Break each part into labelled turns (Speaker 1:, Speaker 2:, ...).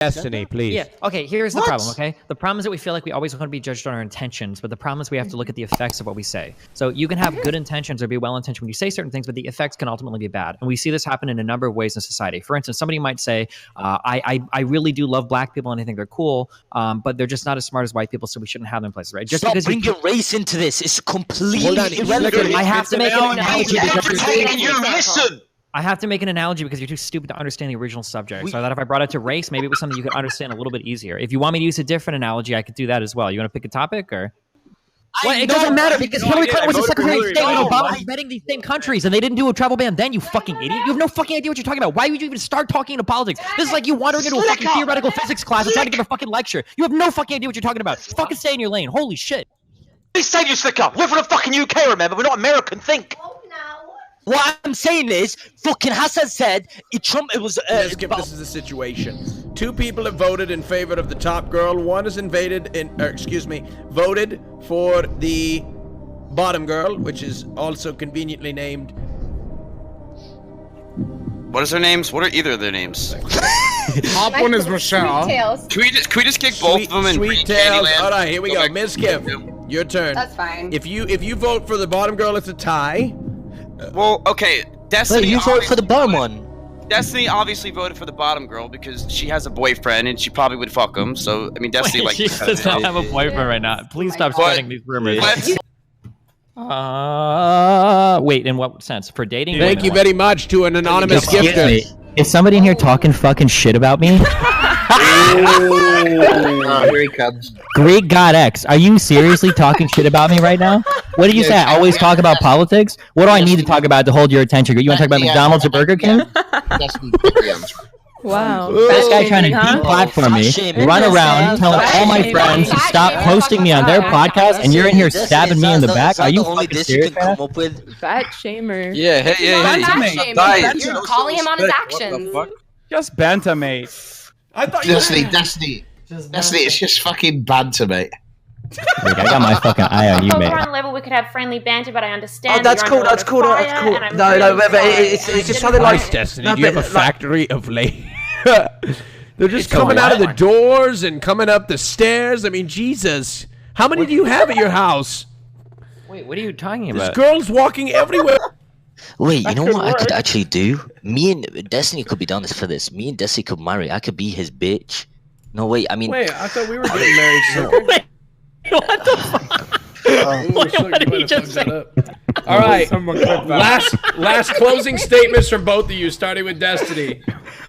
Speaker 1: Destiny, please.
Speaker 2: Yeah. Okay. Here's the problem. Okay. The problem is that we feel like we always want to be judged on our intentions, but the problem is we have to look at the effects of what we say. So you can have good intentions or be well-intentioned when you say certain things, but the effects can ultimately be bad. And we see this happen in a number of ways in society. For instance, somebody might say, "I really do love black people and I think they're cool, but they're just not as smart as white people, so we shouldn't have them in places." Right? Just
Speaker 3: Stop
Speaker 2: because
Speaker 3: bringing race into this. It's completely
Speaker 2: irrelevant. I have to make an analogy
Speaker 3: listen.
Speaker 2: I have to make an analogy because you're too stupid to understand the original subject. So I thought if I brought it to race, maybe it was something you could understand a little bit easier. If you want me to use a different analogy, I could do that as well. You want to pick a topic or? Well, it doesn't matter because Hillary Clinton was the Secretary of State when Obama was vetting these same countries and they didn't do a travel ban then, you fucking idiot. You have no fucking idea what you're talking about. Why would you even start talking into politics? This is like you wandering into a fucking theoretical physics class and trying to give a fucking lecture. You have no fucking idea what you're talking about. Fucking stay in your lane. Holy shit.
Speaker 3: Please say you Sneako. We're from the fucking UK, remember? We're not American. Think. What I'm saying is, fucking Hassan said Trump. It was.
Speaker 1: This is the situation. 2 people have voted in favor of the top girl. 1 has voted for the bottom girl, which is also conveniently named.
Speaker 4: What is their names? What are either of their names?
Speaker 5: Top one is Michelle.
Speaker 4: Can we just kick both of them and
Speaker 1: Sweet Tails. All right, here we go. Ms. Kim, your turn.
Speaker 5: That's fine.
Speaker 1: If you vote for the bottom girl, it's a tie.
Speaker 4: Well, okay. Destiny.
Speaker 3: Wait, you vote for the bottom one.
Speaker 4: Destiny obviously voted for the bottom girl because she has a boyfriend and she probably would fuck him. So I mean, Destiny
Speaker 2: She does not have a boyfriend right now. Please stop spreading these rumors. Wait, in what sense? For dating?
Speaker 1: Thank you very much to an anonymous gifter.
Speaker 2: Is somebody in here talking fucking shit about me?
Speaker 6: Here he comes.
Speaker 2: Greek God X, are you seriously talking shit about me right now? What did you say? I always talk about politics? What do I need to talk about to hold your attention? You want to talk about McDonald's or Burger King?
Speaker 7: Wow.
Speaker 2: This guy trying to deplatform me, run around telling all my friends to stop posting me on their podcast, and you're in here stabbing me in the back? Are you fucking serious?
Speaker 7: Fat shamer.
Speaker 4: Yeah, hey.
Speaker 5: You're calling him on his actions.
Speaker 6: Just banter, mate.
Speaker 1: I thought
Speaker 6: Destiny, it's just fucking banter, mate.
Speaker 2: Look, I got my fucking eye on you, mate.
Speaker 5: We're on a level we could have friendly banter, but I understand.
Speaker 3: Oh, that's cool. That's cool. No, but it's just something like
Speaker 1: Destiny. Do you have a factory of ladies? They're just coming out of the doors and coming up the stairs. I mean, Jesus. How many do you have at your house?
Speaker 2: Wait, what are you talking about?
Speaker 1: There's girls walking everywhere.
Speaker 3: Wait, you know what I could actually do? Me and Destiny could be down for this. Me and Destiny could marry. I could be his bitch. No, wait, I mean...
Speaker 1: Wait, I thought we were getting married soon.
Speaker 2: What the fuck? What did he just say?
Speaker 1: All right, last closing statements from both of you, starting with Destiny.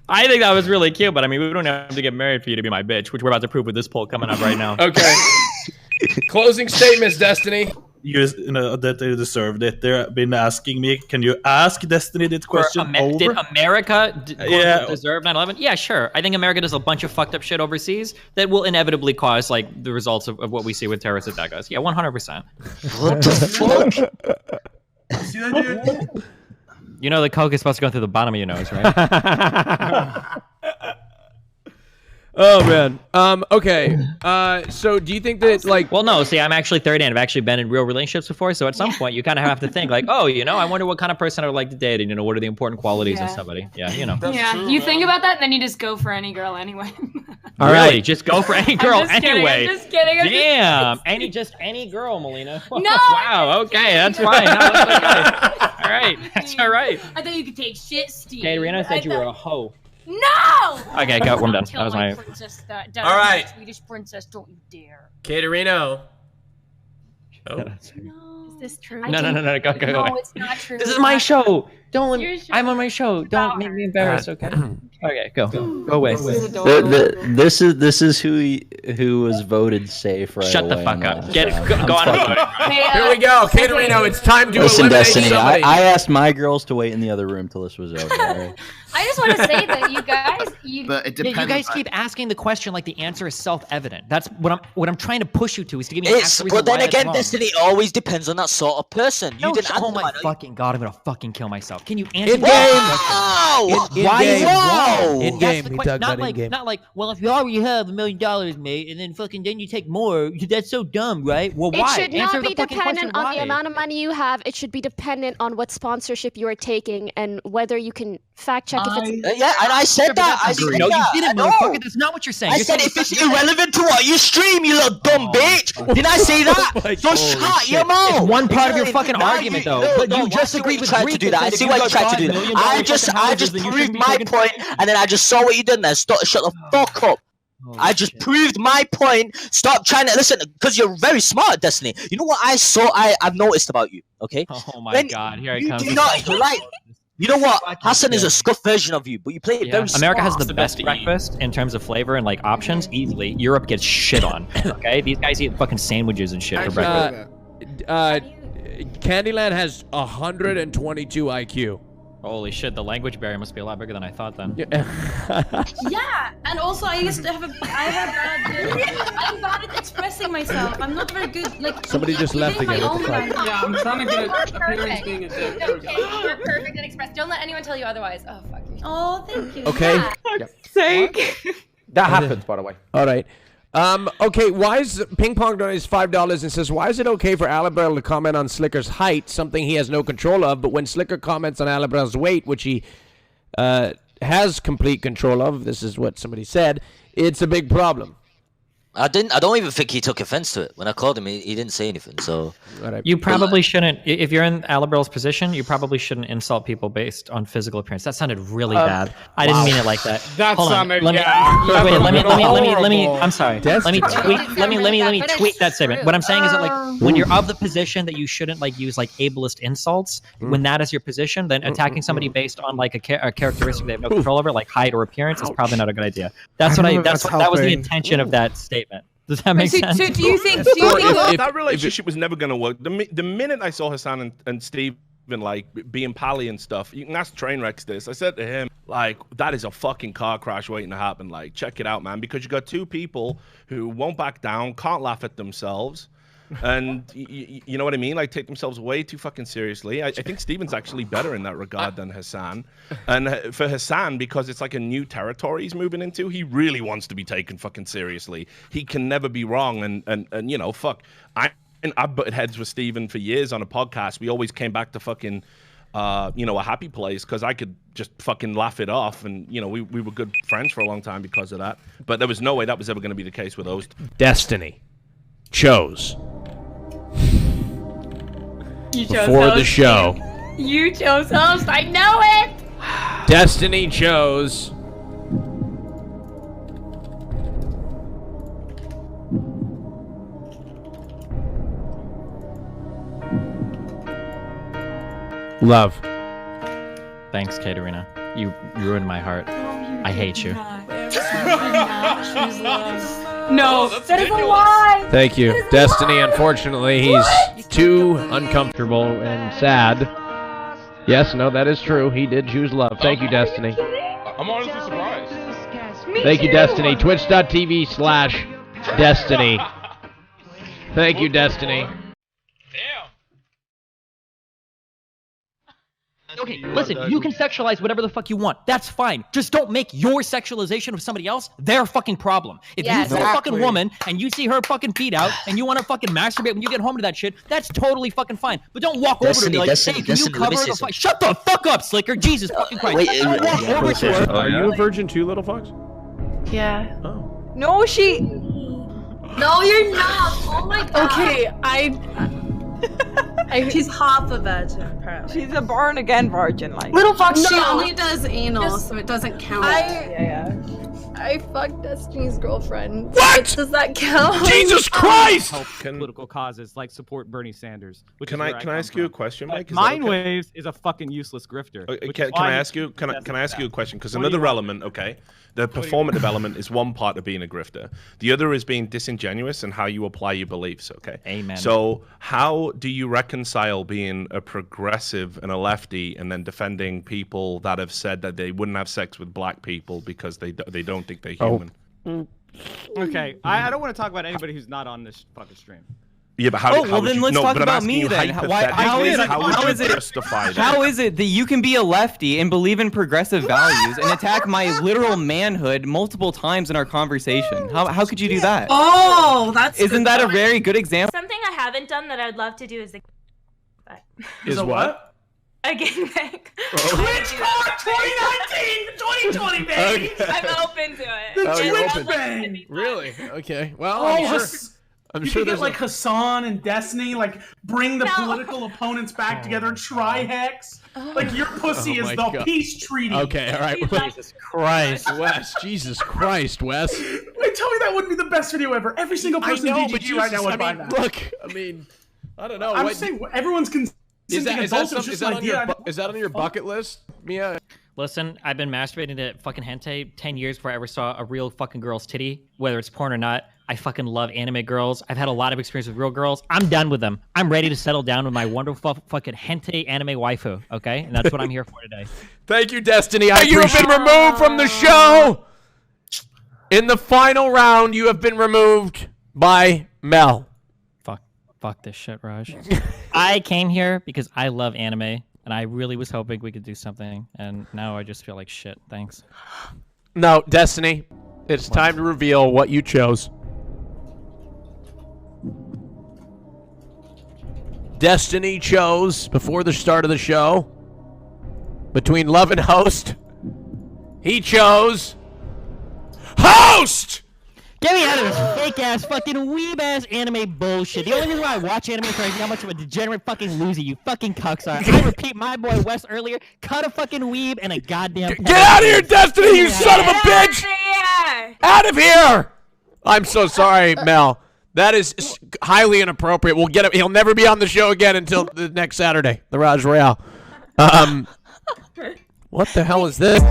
Speaker 2: I think that was really cute, but I mean, we don't have to get married for you to be my bitch, which we're about to prove with this poll coming up right now.
Speaker 1: Okay. Closing statements, Destiny.
Speaker 8: You know that they deserved it. They've been asking me, can you ask Destiny this question over?
Speaker 2: Did America deserve 9/11? Yeah, sure. I think America does a bunch of fucked up shit overseas that will inevitably cause like the results of what we see with terrorist attacks. Yeah, 100%.
Speaker 3: What the fuck?
Speaker 8: See that, dude?
Speaker 2: You know the coke is supposed to go through the bottom of your nose, right?
Speaker 1: Oh man. Okay. So do you think that like?
Speaker 2: Well, no. See, I'm actually 30 and I've actually been in real relationships before. So at some point, you kind of have to think like, oh, you know, I wonder what kind of person I would like to date, and you know, what are the important qualities in somebody? Yeah, you know.
Speaker 5: You think about that, and then you just go for any girl anyway.
Speaker 2: All right, just go for any girl anyway.
Speaker 5: I'm just kidding.
Speaker 2: Damn, any girl, Melina.
Speaker 5: No.
Speaker 2: Wow. Okay, that's fine. No, that's okay. All right, that's all right.
Speaker 5: I thought you could take shit, Steve.
Speaker 2: Katerina said you were a hoe.
Speaker 5: No!
Speaker 2: Okay, go. I'm done. That was my.
Speaker 1: All right.
Speaker 5: Swedish princess, don't you dare.
Speaker 1: Katerina. Oh.
Speaker 5: No. Is this true?
Speaker 2: No. Go.
Speaker 5: No, it's not true.
Speaker 2: This is my show. Don't let
Speaker 5: Your
Speaker 2: me.
Speaker 5: show.
Speaker 2: I'm on my show. Don't make me embarrassed. Okay. Okay, go away.
Speaker 9: This is who was voted safe right
Speaker 2: Shut the
Speaker 9: away
Speaker 2: fuck up.
Speaker 9: this.
Speaker 2: Get it. Go on.
Speaker 1: Here we go, Katerina. It's time to
Speaker 9: Listen,
Speaker 1: eliminate
Speaker 9: Destiny.
Speaker 1: somebody.
Speaker 9: I asked my girls to wait in the other room till this was over. Right?
Speaker 5: I just want to say that you guys,
Speaker 6: But it depends.
Speaker 2: You guys keep asking the question like the answer is self-evident. That's what I'm trying to push you to is to give me an answer.
Speaker 3: But then again, Destiny always depends on that sort of person. You didn't
Speaker 2: oh
Speaker 3: answer
Speaker 2: my
Speaker 3: mine.
Speaker 2: fucking god, I'm gonna fucking kill myself. Can you answer
Speaker 1: In
Speaker 2: me?
Speaker 1: game.
Speaker 3: Wow!
Speaker 1: In game. We talked
Speaker 2: not
Speaker 1: about
Speaker 2: like,
Speaker 1: in game.
Speaker 2: not like, well, if you already have $1 million, mate, and then you take more, that's so dumb, right? Well, why?
Speaker 10: It should
Speaker 2: Answer
Speaker 10: not be
Speaker 2: the fucking
Speaker 10: dependent
Speaker 2: question,
Speaker 10: on the
Speaker 2: why?
Speaker 10: amount of money you have. It should be dependent on what sponsorship you are taking and whether you can
Speaker 5: fact check if it's.
Speaker 3: Yeah, and I said that. I said
Speaker 2: No, you
Speaker 3: that.
Speaker 2: didn't,
Speaker 3: No.
Speaker 2: motherfucker. That's not what you're saying.
Speaker 3: I
Speaker 2: You're
Speaker 3: said
Speaker 2: saying
Speaker 3: if it's irrelevant to what you stream, you little dumb bitch. Didn't I say that? So shut your mouth.
Speaker 2: It's one part of your fucking argument, though. But you just agreed with
Speaker 3: tried to
Speaker 2: Greek
Speaker 3: do that. I see why you tried to do that. I just proved my point, and then I just saw what you did there. Shut the fuck up. I just proved my point. Stop trying to listen, because you're very smart, Destiny. You know what I've noticed about you, okay?
Speaker 2: Oh my god, here it comes.
Speaker 3: You know what? Hassan is a scuffed version of you, but you play it very smart.
Speaker 2: America has the best breakfast in terms of flavor and like options, easily. Europe gets shit on. Okay, these guys eat fucking sandwiches and shit for breakfast.
Speaker 1: Candyland has 122 IQ.
Speaker 2: Holy shit, the language barrier must be a lot bigger than I thought then.
Speaker 10: Yeah, and also I used to have I'm bad at expressing myself. I'm not very good, like...
Speaker 1: Somebody just left again. What the fuck?
Speaker 10: Yeah, I'm trying to get appearance being a dick.
Speaker 5: Okay, you're perfect and expressed. Don't let anyone tell you otherwise. Oh, fuck you.
Speaker 10: Oh, thank you.
Speaker 1: Okay.
Speaker 10: Yeah.
Speaker 7: Sake.
Speaker 11: That happens, by the way.
Speaker 1: All right. Okay, why is Ping Pong donates $5 and says, why is it okay for Alibel to comment on Slicker's height, something he has no control of, but when Slicker comments on Alibel's weight, which he has complete control of, this is what somebody said, it's a big problem.
Speaker 3: I don't even think he took offense to it. When I called him, he didn't say anything, so...
Speaker 2: You probably shouldn't, if you're in Alibel's position, you probably shouldn't insult people based on physical appearance. That sounded really bad. I didn't mean it like that.
Speaker 11: That sounded,
Speaker 2: let me, I'm sorry. Let me tweet that statement. What I'm saying is that like, when you're of the position that you shouldn't like use like ableist insults, when that is your position, then attacking somebody based on like a characteristic they have no control over, like height or appearance, is probably not a good idea. That was the intention of that statement. Does that make sense?
Speaker 7: So do you think
Speaker 12: that relationship was never going to work? The minute I saw Hassan and Steven like being pally and stuff, you can ask Trainwreck's this. I said to him, like, that is a fucking car crash waiting to happen. Like, check it out, man, because you got two people who won't back down, can't laugh at themselves, and you know what I mean? Like, take themselves way too fucking seriously. I think Steven's actually better in that regard than Hassan. And for Hassan, because it's like a new territory he's moving into, he really wants to be taken fucking seriously. He can never be wrong. And you know, fuck. I butted heads with Steven for years on a podcast. We always came back to fucking, you know, a happy place because I could just fucking laugh it off. And, you know, we were good friends for a long time because of that. But there was no way that was ever going to be the case with those.
Speaker 1: Destiny chose.
Speaker 7: You chose
Speaker 1: Before
Speaker 7: host.
Speaker 1: the show.
Speaker 7: You chose host. I know it.
Speaker 1: Destiny chose. Love.
Speaker 2: Thanks, Katerina. You ruined my heart. I hate you.
Speaker 7: No, that is a lie.
Speaker 1: Thank you. Destiny, unfortunately, he's too uncomfortable and sad. Yes, no, that is true. He did choose love. Thank you, Destiny.
Speaker 12: I'm honestly surprised.
Speaker 1: Thank you, Destiny. Twitch.tv/Destiny. Thank you, Destiny.
Speaker 2: Okay, listen, you can sexualize whatever the fuck you want. That's fine. Just don't make your sexualization of somebody else their fucking problem. If you see a fucking woman and you see her fucking feet out and you want to fucking masturbate when you get home to that shit, that's totally fucking fine. But don't walk over to me like, hey, can you cover the fuck? Shut the fuck up, Slicker. Jesus fucking Christ.
Speaker 1: Are you a virgin too, Little Fox?
Speaker 7: Yeah.
Speaker 1: Oh.
Speaker 7: No, she.
Speaker 10: No, you're not. Oh my god.
Speaker 7: Okay,
Speaker 10: She's half a virgin, apparently.
Speaker 7: She's a born again virgin, like.
Speaker 10: Little Fox, she only does anal, so it doesn't count.
Speaker 7: I fucked Destiny's girlfriend.
Speaker 1: What?
Speaker 7: Does that count?
Speaker 1: Jesus Christ!
Speaker 11: Help political causes like support Bernie Sanders.
Speaker 12: Can I ask you a question, Mike?
Speaker 11: Mind Waves is a fucking useless grifter.
Speaker 12: Can I ask you a question? Because another element, okay, the performative element is one part of being a grifter. The other is being disingenuous and how you apply your beliefs. Okay.
Speaker 2: Amen.
Speaker 12: So how do you reconcile being a progressive and a lefty and then defending people that have said that they wouldn't have sex with black people because they don't think they're human?
Speaker 11: Okay, I don't want to talk about anybody who's not on this fucking stream.
Speaker 12: Yeah, but how?
Speaker 13: well, then let's talk about me then. How is it that you can be a lefty and believe in progressive values and attack my literal manhood multiple times in our conversation? How could you do that?
Speaker 10: Oh,
Speaker 13: Isn't that a very good example?
Speaker 5: Something I haven't done that I'd love to do is
Speaker 1: Is what?
Speaker 7: A gangbang.
Speaker 14: TwitchCon 2019, 2020, baby.
Speaker 1: Okay.
Speaker 7: I'm open to it.
Speaker 14: The
Speaker 1: Oh,
Speaker 14: Twitch bang.
Speaker 1: Really? Okay. Well,
Speaker 14: Oh,
Speaker 1: I'm
Speaker 14: you
Speaker 1: sure
Speaker 14: could get
Speaker 1: there's
Speaker 14: like Hassan and Destiny, like bring the political opponents back together, try Hex. Like your pussy
Speaker 1: Oh
Speaker 14: is
Speaker 1: my
Speaker 14: the
Speaker 1: God.
Speaker 14: peace treaty.
Speaker 1: Okay, all right.
Speaker 2: Jesus Christ.
Speaker 1: Wes, Jesus Christ, Wes.
Speaker 14: Wait, tell me that wouldn't be the best video ever. Every single person in VGG right now would buy that.
Speaker 1: Look, I mean, I don't know.
Speaker 14: I'm just saying, everyone's consenting
Speaker 1: is that
Speaker 14: adults. It's just an idea.
Speaker 1: is that on your bucket list, Mia?
Speaker 2: Listen, I've been masturbating to fucking hentai 10 years before I ever saw a real fucking girl's titty, whether it's porn or not. I fucking love anime girls. I've had a lot of experience with real girls. I'm done with them. I'm ready to settle down with my wonderful fucking hentai anime waifu, okay? And that's what I'm here for today.
Speaker 1: Thank you, Destiny. You have been removed from the show. In the final round, you have been removed by Mel.
Speaker 2: Fuck this shit, Raj. I came here because I love anime, and I really was hoping we could do something, and now I just feel like shit. Thanks.
Speaker 1: No, Destiny, it's time to reveal what you chose. Destiny chose, before the start of the show, between Love and Host, he chose Host!
Speaker 2: Get me out of this fake-ass, fucking weeb-ass anime bullshit. The only reason why I watch anime is how much of a degenerate fucking loser you fucking cucks are. I repeat my boy Wes earlier, cut a fucking weeb and a goddamn...
Speaker 1: Get out of here, Destiny, you son of a bitch! Out of here! I'm so sorry, Mel. That is highly inappropriate. We'll get him. He'll never be on the show again until the next Saturday, the Raj Royale. What the hell is this?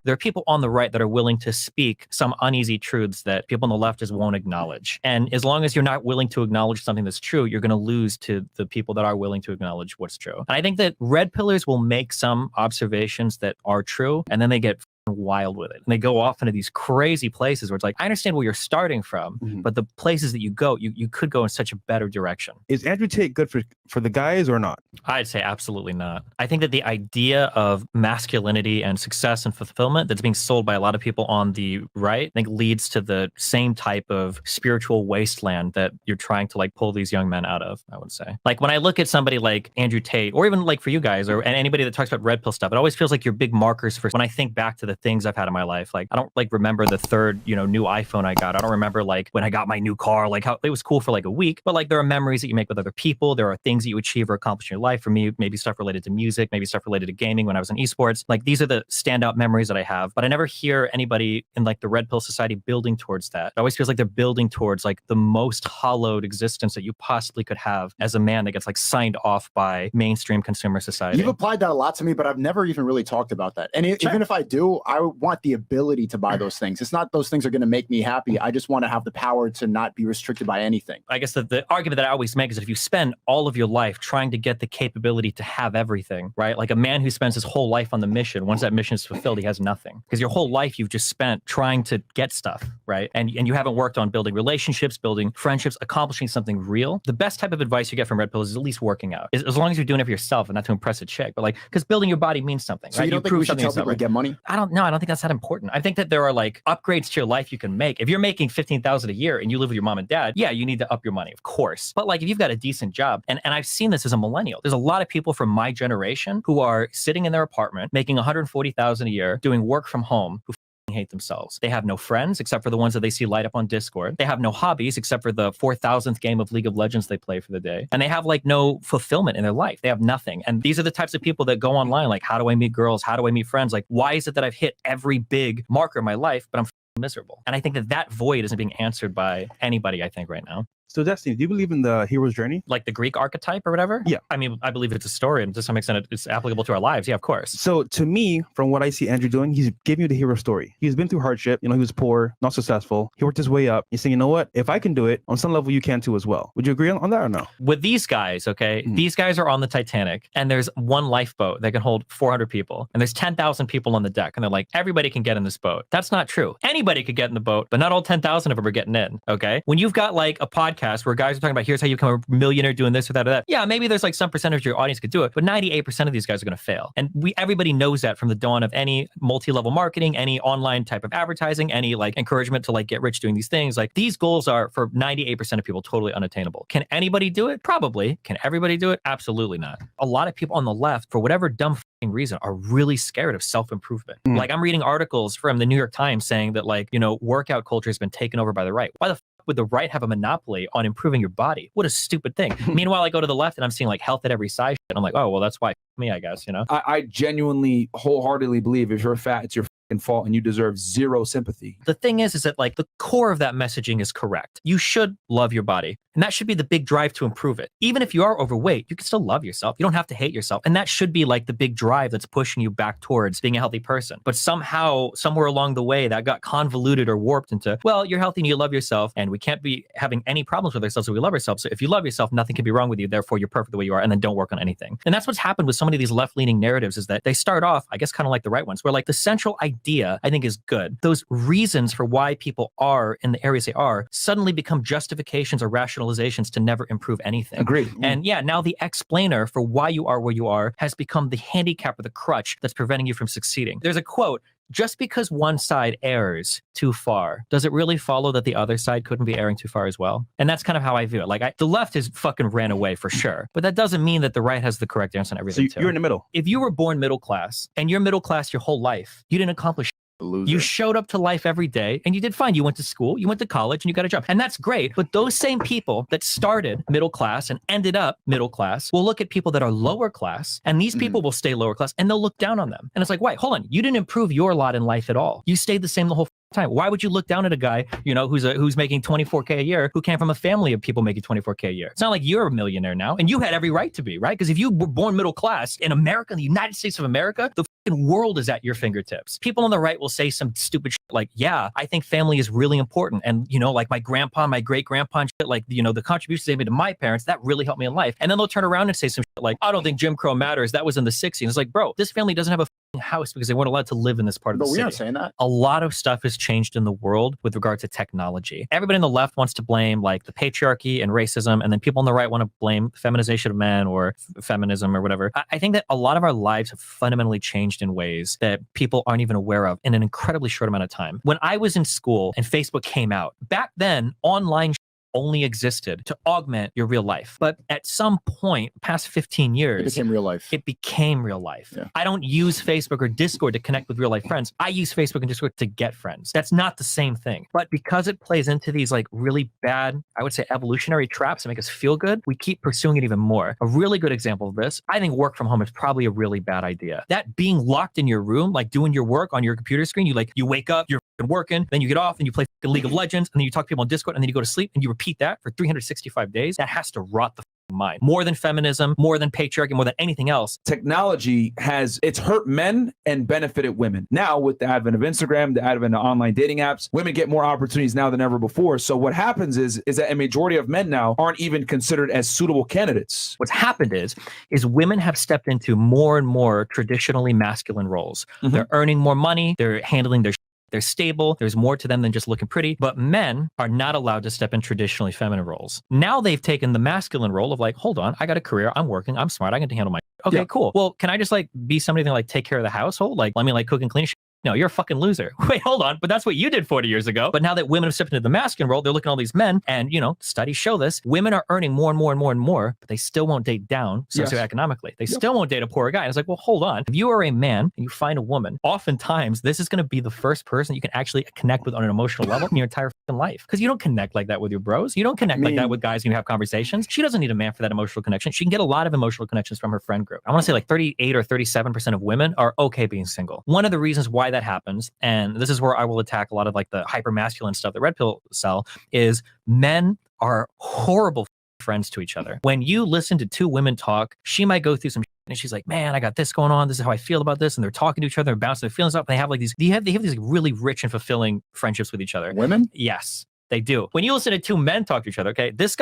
Speaker 2: There are people on the right that are willing to speak some uneasy truths that people on the left just won't acknowledge. And as long as you're not willing to acknowledge something that's true, you're going to lose to the people that are willing to acknowledge what's true. And I think that red pillars will make some observations that are true, and then they get wild with it. And they go off into these crazy places where it's like, I understand where you're starting from, but the places that you go, you could go in such a better direction.
Speaker 15: Is Andrew Tate good for the guys or not?
Speaker 2: I'd say absolutely not. I think that the idea of masculinity and success and fulfillment that's being sold by a lot of people on the right, I think leads to the same type of spiritual wasteland that you're trying to like pull these young men out of, I would say. Like when I look at somebody like Andrew Tate, or even like for you guys, or anybody that talks about red pill stuff, it always feels like you're big markers for when I think back to the things I've had in my life. Like I don't like remember the third, new iPhone I got. I don't remember like when I got my new car, like how it was cool for like a week, but like there are memories that you make with other people. There are things that you achieve or accomplish in your life. For me, maybe stuff related to music, maybe stuff related to gaming when I was in esports. Like these are the standout memories that I have, but I never hear anybody in like the red pill society building towards that. It always feels like they're building towards like the most hollowed existence that you possibly could have as a man that gets like signed off by mainstream consumer society.
Speaker 16: You've applied that a lot to me, but I've never even really talked about that. And even if I do, I want the ability to buy those things. It's not those things are going to make me happy. I just want to have the power to not be restricted by anything.
Speaker 2: I guess that the argument that I always make is that if you spend all of your life trying to get the capability to have everything, right? Like a man who spends his whole life on the mission, once that mission is fulfilled, he has nothing. Because your whole life you've just spent trying to get stuff, right? And you haven't worked on building relationships, building friendships, accomplishing something real. The best type of advice you get from red pills is at least working out. As long as you're doing it for yourself and not to impress a chick, but like, because building your body means something,
Speaker 16: So
Speaker 2: right?
Speaker 16: you don't think we should tell people to get money?
Speaker 2: I don't think that's that important. I think that there are like upgrades to your life you can make. If you're making $15,000 a year and you live with your mom and dad, yeah, you need to up your money, of course. But like if you've got a decent job, and I've seen this as a millennial, there's a lot of people from my generation who are sitting in their apartment making $140,000 a year doing work from home who hate themselves. They have no friends except for the ones that they see light up on Discord. They have no hobbies except for the 4,000th game of League of Legends they play for the day. And they have like no fulfillment in their life. They have nothing. And these are the types of people that go online like, how do I meet girls? How do I meet friends? Like, why is it that I've hit every big marker in my life, but I'm miserable? And I think that void isn't being answered by anybody, I think, right now.
Speaker 15: So Destiny, do you believe in the hero's journey?
Speaker 2: Like the Greek archetype or whatever?
Speaker 15: Yeah.
Speaker 2: I mean, I believe it's a story, and to some extent it's applicable to our lives. Yeah, of course.
Speaker 15: So to me, from what I see Andrew doing, he's giving you the hero story. He's been through hardship. He was poor, not successful. He worked his way up. He's saying, you know what? If I can do it, on some level, you can too as well. Would you agree on that or no?
Speaker 2: With these guys, okay, these guys are on the Titanic, and there's one lifeboat that can hold 400 people, and there's 10,000 people on the deck, and they're like, everybody can get in this boat. That's not true. Anybody could get in the boat, but not all 10,000 of them are getting in, okay? When you've got like a podcast podcast where guys are talking about here's how you become a millionaire doing this or that or that. Yeah, maybe there's like some percentage of your audience could do it, but 98% of these guys are going to fail. And everybody knows that from the dawn of any multi-level marketing, any online type of advertising, any like encouragement to like get rich doing these things. Like these goals are for 98% of people totally unattainable. Can anybody do it? Probably. Can everybody do it? Absolutely not. A lot of people on the left, for whatever dumb reason, are really scared of self-improvement. Like I'm reading articles from the New York Times saying that like, you know, workout culture has been taken over by the right. Why the would the right have a monopoly on improving your body? What a stupid thing. Meanwhile, I go to the left and I'm seeing like health at every size and I'm like, oh, well, that's why me, I guess, you know?
Speaker 17: I genuinely, wholeheartedly believe if you're fat, it's your fault and you deserve zero sympathy.
Speaker 2: The thing is that like the core of that messaging is correct. You should love your body. And that should be the big drive to improve it. Even if you are overweight, you can still love yourself. You don't have to hate yourself. And that should be like the big drive that's pushing you back towards being a healthy person. But somehow, somewhere along the way, that got convoluted or warped into, well, you're healthy and you love yourself, and we can't be having any problems with ourselves if we love ourselves. So if you love yourself, nothing can be wrong with you. Therefore, you're perfect the way you are, and then don't work on anything. And that's what's happened with so many of these left-leaning narratives is that they start off, I guess, kind of like the right ones, where like the central idea, I think, is good. Those reasons for why people are in the areas they are suddenly become justifications or rationalizations to never improve anything.
Speaker 17: Agreed.
Speaker 2: And yeah, now the explainer for why you are where you are has become the handicap or the crutch that's preventing you from succeeding. There's a quote, just because one side errs too far, does it really follow that the other side couldn't be erring too far as well? And that's kind of how I view it. Like the left has fucking ran away for sure, but that doesn't mean that the right has the correct answer on everything.
Speaker 17: So you're in the middle.
Speaker 2: If you were born middle class and you're middle class your whole life, you didn't accomplish. You showed up to life every day and you did fine. You went to school, you went to college, and you got a job. And that's great. But those same people that started middle class and ended up middle class will look at people that are lower class, and these people will stay lower class and they'll look down on them. And it's like, wait, hold on. You didn't improve your lot in life at all. You stayed the same the whole time. Why would you look down at a guy, you know, who's making 24K a year, who came from a family of people making 24K a year? It's not like you're a millionaire now, and you had every right to be, right? Because if you were born middle class in America, in the United States of America, the world is at your fingertips. People on the right will say some stupid shit like, yeah, I think family is really important. And, you know, like my grandpa, my great grandpa and shit, like, you know, the contributions they made to my parents, that really helped me in life. And then they'll turn around and say some shit like, I don't think Jim Crow matters. That was in the 60s. It's like, bro, this family doesn't have a house because they weren't allowed to live in this part of the city.
Speaker 16: But we aren't saying that.
Speaker 2: A lot of stuff has changed in the world with regard to technology. Everybody on the left wants to blame like the patriarchy and racism, and then people on the right want to blame feminization of men or feminism or whatever. I think that a lot of our lives have fundamentally changed in ways that people aren't even aware of in an incredibly short amount of time. When I was in school and Facebook came out, back then, online only existed to augment your real life. But at some point, past 15 years,
Speaker 16: it became real life.
Speaker 2: It became real life. Yeah. I don't use Facebook or Discord to connect with real life friends. I use Facebook and Discord to get friends. That's not the same thing. But because it plays into these like really bad, I would say evolutionary traps that make us feel good, we keep pursuing it even more. A really good example of this, I think work from home is probably a really bad idea. That being locked in your room, like doing your work on your computer screen, you wake up, you're working, then you get off and you play League of Legends, and then you talk to people on Discord, and then you go to sleep and you repeat that for 365 days. That has to rot the mind. More than feminism, more than patriarchy, more than anything else.
Speaker 17: Technology it's hurt men and benefited women. Now with the advent of Instagram, the advent of online dating apps, women get more opportunities now than ever before. So what happens is that a majority of men now aren't even considered as suitable candidates.
Speaker 2: What's happened is women have stepped into more and more traditionally masculine roles. They're earning more money, they're handling their they're stable. There's more to them than just looking pretty. But men are not allowed to step in traditionally feminine roles. Now they've taken the masculine role of like, hold on, I got a career. I'm working. I'm smart. I get to handle my. Okay, cool. Well, can I just like be somebody that like take care of the household? Like, let me like cook and clean. No, you're a fucking loser. Wait, hold on. But that's what you did 40 years ago. But now that women have stepped into the masculine role, they're looking at all these men, and you know, studies show this. Women are earning more and more and more and more, but they still won't date down socioeconomically. They still won't date a poor guy. And it's like, well, hold on. If you are a man and you find a woman, oftentimes this is going to be the first person you can actually connect with on an emotional level in your entire fucking life. Because you don't connect like that with your bros. You don't connect like that with guys when you have conversations. She doesn't need a man for that emotional connection. She can get a lot of emotional connections from her friend group. I want to say like 38 or 37% of women are okay being single. One of the reasons why that happens, and this is where I will attack a lot of like the hyper masculine stuff that red pill sell, is men are horrible friends to each other. When you listen to two women talk, she might go through some shit and she's like, man, I got this going on. This is how I feel about this. And they're talking to each other, they're bouncing their feelings up. They have like these, they have these like really rich and fulfilling friendships with each other.
Speaker 16: Women?
Speaker 2: Yes, they do. When you listen to two men talk to each other, okay, this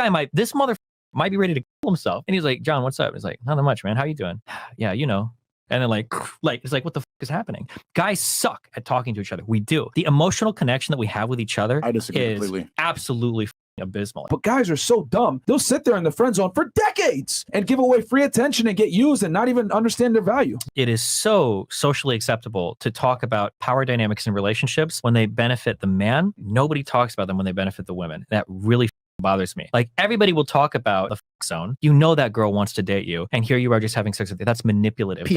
Speaker 2: mother might be ready to kill himself. And he's like, John, what's up? He's like, nothing much, man. How you doing? Yeah, you know. And then like, it's like, what the is happening? Guys suck at talking to each other. We do. The emotional connection that we have with each other
Speaker 16: I disagree
Speaker 2: is
Speaker 16: completely.
Speaker 2: Absolutely abysmal.
Speaker 17: But guys are so dumb. They'll sit there in the friend zone for decades and give away free attention and get used and not even understand their value.
Speaker 2: It is so socially acceptable to talk about power dynamics in relationships when they benefit the man. Nobody talks about them when they benefit the women. That really bothers me. Like, everybody will talk about the zone. You know that girl wants to date you, and here you are just having sex with you. That's manipulative.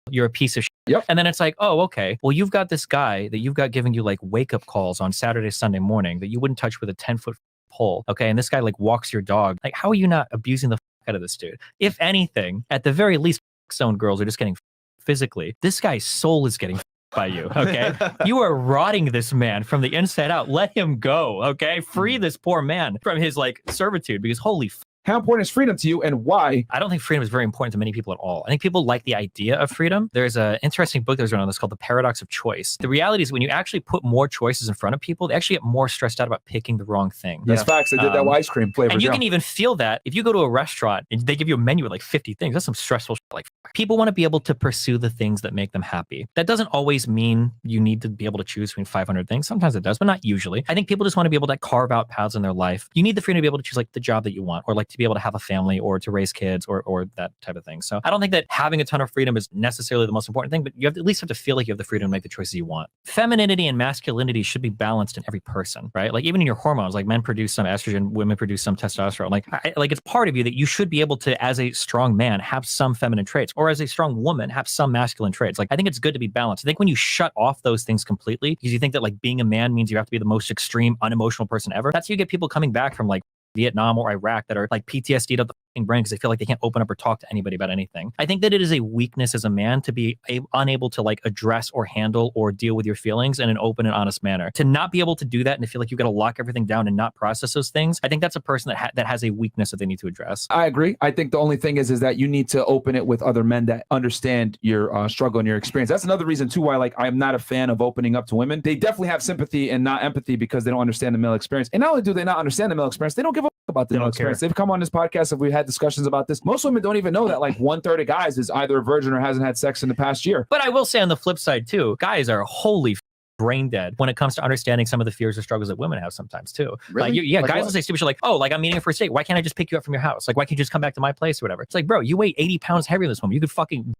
Speaker 2: You're a piece of shit.
Speaker 17: Yep.
Speaker 2: And then it's like, oh, okay. Well, you've got this guy that you've got giving you like wake-up calls on Saturday, Sunday morning that you wouldn't touch with a 10-foot pole. Okay. And this guy like walks your dog. Like, how are you not abusing the out of this dude? If anything, at the very least, zone girls are just getting physically. This guy's soul is getting by you. Okay. You are rotting this man from the inside out. Let him go. Okay. Free this poor man from his like servitude, because holy
Speaker 17: how important is freedom to you, and why?
Speaker 2: I don't think freedom is very important to many people at all. I think people like the idea of freedom. There's an interesting book that was written on this called The Paradox of Choice. The reality is when you actually put more choices in front of people, they actually get more stressed out about picking the wrong thing.
Speaker 17: That's facts. They did that with ice cream flavor.
Speaker 2: And you can even feel that if you go to a restaurant and they give you a menu with like 50 things. That's some stressful shit. Like, people want to be able to pursue the things that make them happy. That doesn't always mean you need to be able to choose between 500 things. Sometimes it does, but not usually. I think people just want to be able to carve out paths in their life. You need the freedom to be able to choose like the job that you want, or like to be able to have a family, or to raise kids, or that type of thing. So I don't think that having a ton of freedom is necessarily the most important thing, but you have to at least have to feel like you have the freedom to make the choices you want. Femininity and masculinity should be balanced in every person, right? Like, even in your hormones, like men produce some estrogen, women produce some testosterone. Like it's part of you that you should be able to, as a strong man, have some feminine traits, or as a strong woman, have some masculine traits. Like, I think it's good to be balanced. I think when you shut off those things completely, because you think that like being a man means you have to be the most extreme, unemotional person ever, that's how you get people coming back from like Vietnam or Iraq that are like PTSD'd up the brain because they feel like they can't open up or talk to anybody about anything. I think that it is a weakness as a man to be unable to like address or handle or deal with your feelings in an open and honest manner. To not be able to do that and to feel like you got to lock everything down and not process those things, I think that's a person that has a weakness that they need to address.
Speaker 17: I agree. I think the only thing is that you need to open it with other men that understand your struggle and your experience. That's another reason too why like I'm not a fan of opening up to women. They definitely have sympathy and not empathy because they don't understand the male experience. And not only do they not understand the male experience, they don't give a about the male experience. They've come on this podcast, if we've had discussions about this. Most women don't even know that like 1/3 of guys is either a virgin or hasn't had sex in the past year.
Speaker 2: But I will say on the flip side too, guys are wholly brain dead when it comes to understanding some of the fears or struggles that women have sometimes too.
Speaker 16: Really?
Speaker 2: Like, guys will say stupid shit like, oh, like I'm meeting her for a date. Why can't I just pick you up from your house? Like, why can't you just come back to my place or whatever? It's like, bro, you weigh 80 pounds heavier than this woman. You could fucking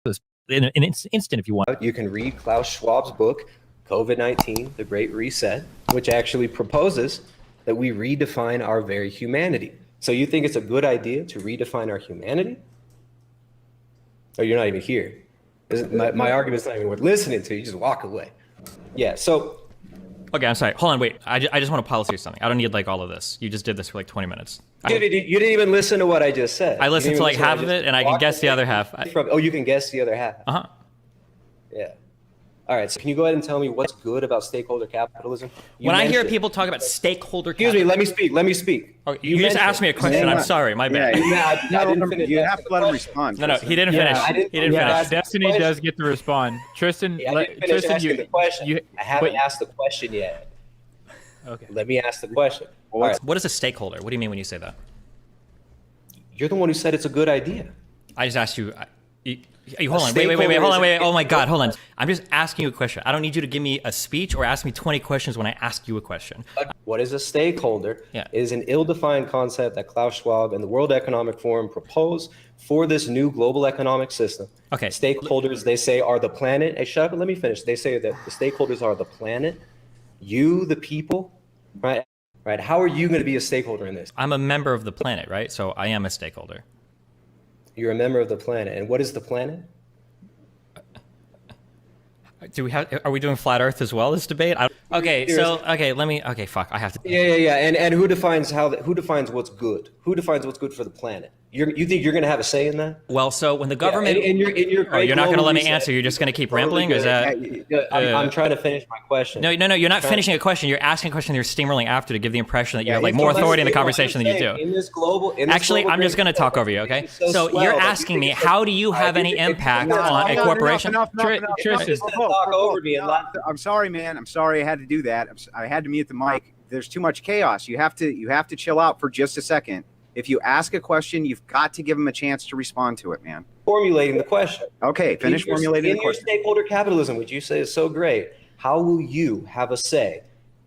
Speaker 2: this in an instant if you want.
Speaker 18: You can read Klaus Schwab's book, COVID-19, The Great Reset, which actually proposes that we redefine our very humanity. So you think it's a good idea to redefine our humanity? Or you're not even here. My argument's not even worth listening to. You just walk away. Yeah, so...
Speaker 2: Okay, I'm sorry. Hold on, wait. I just want to policy something. I don't need like all of this. You just did this for like 20 minutes.
Speaker 18: You didn't even listen to what I just said.
Speaker 2: I listened to like half of it, and I can guess the other half.
Speaker 18: You can guess the other half?
Speaker 2: Uh-huh.
Speaker 18: Yeah. All right, so can you go ahead and tell me what's good about stakeholder capitalism?
Speaker 2: When I hear people talk about stakeholder
Speaker 18: Excuse me, let me speak.
Speaker 2: Oh, you just asked me a question. I'm sorry, my bad.
Speaker 18: I didn't finish.
Speaker 19: You have to let him respond.
Speaker 2: No, he didn't finish. He didn't finish.
Speaker 19: Destiny does get to respond. Tristan,
Speaker 18: I haven't asked the question yet.
Speaker 19: Okay.
Speaker 18: Let me ask the question.
Speaker 2: What is a stakeholder? What do you mean when you say that?
Speaker 18: You're the one who said it's a good idea.
Speaker 2: I just asked you. Hold on, wait, hold on, wait. Oh my God, hold on. I'm just asking you a question. I don't need you to give me a speech or ask me 20 questions when I ask you a question.
Speaker 18: What is a stakeholder?
Speaker 2: Yeah.
Speaker 18: Is an ill-defined concept that Klaus Schwab and the World Economic Forum propose for this new global economic system.
Speaker 2: Okay.
Speaker 18: Stakeholders, they say, are the planet. Hey, shut up and let me finish. They say that the stakeholders are the planet, you, the people, right? Right. How are you going to be a stakeholder in this?
Speaker 2: I'm a member of the planet, right? So I am a stakeholder.
Speaker 18: You're a member of the planet. And what is the planet?
Speaker 2: Are we doing flat Earth as well, this debate? Okay, fuck, I have to.
Speaker 18: Yeah. And who defines what's good? Who defines what's good for the planet? You think you're going to have a say in that?
Speaker 2: Well, so when the government,
Speaker 18: you're
Speaker 2: not going to let me answer. You're just going to keep rambling. Is that?
Speaker 18: I'm trying to finish my question.
Speaker 2: No. You're not finishing a question. You're asking a question. You're steamrolling after to give the impression that you have like more authority in the conversation than you do.
Speaker 18: Actually,
Speaker 2: I'm just going to talk over you. Okay. So you're asking me, how do you have any impact on a corporation?
Speaker 19: Tristan, talk over me. I'm sorry, man. I'm sorry I had to do that. I had to mute the mic. There's too much chaos. You have to chill out for just a second. If you ask a question, you've got to give them a chance to respond to it, man.
Speaker 18: Formulating the question.
Speaker 19: Okay, finish formulating the question.
Speaker 18: In your stakeholder capitalism, which you say is so great, how will you have a say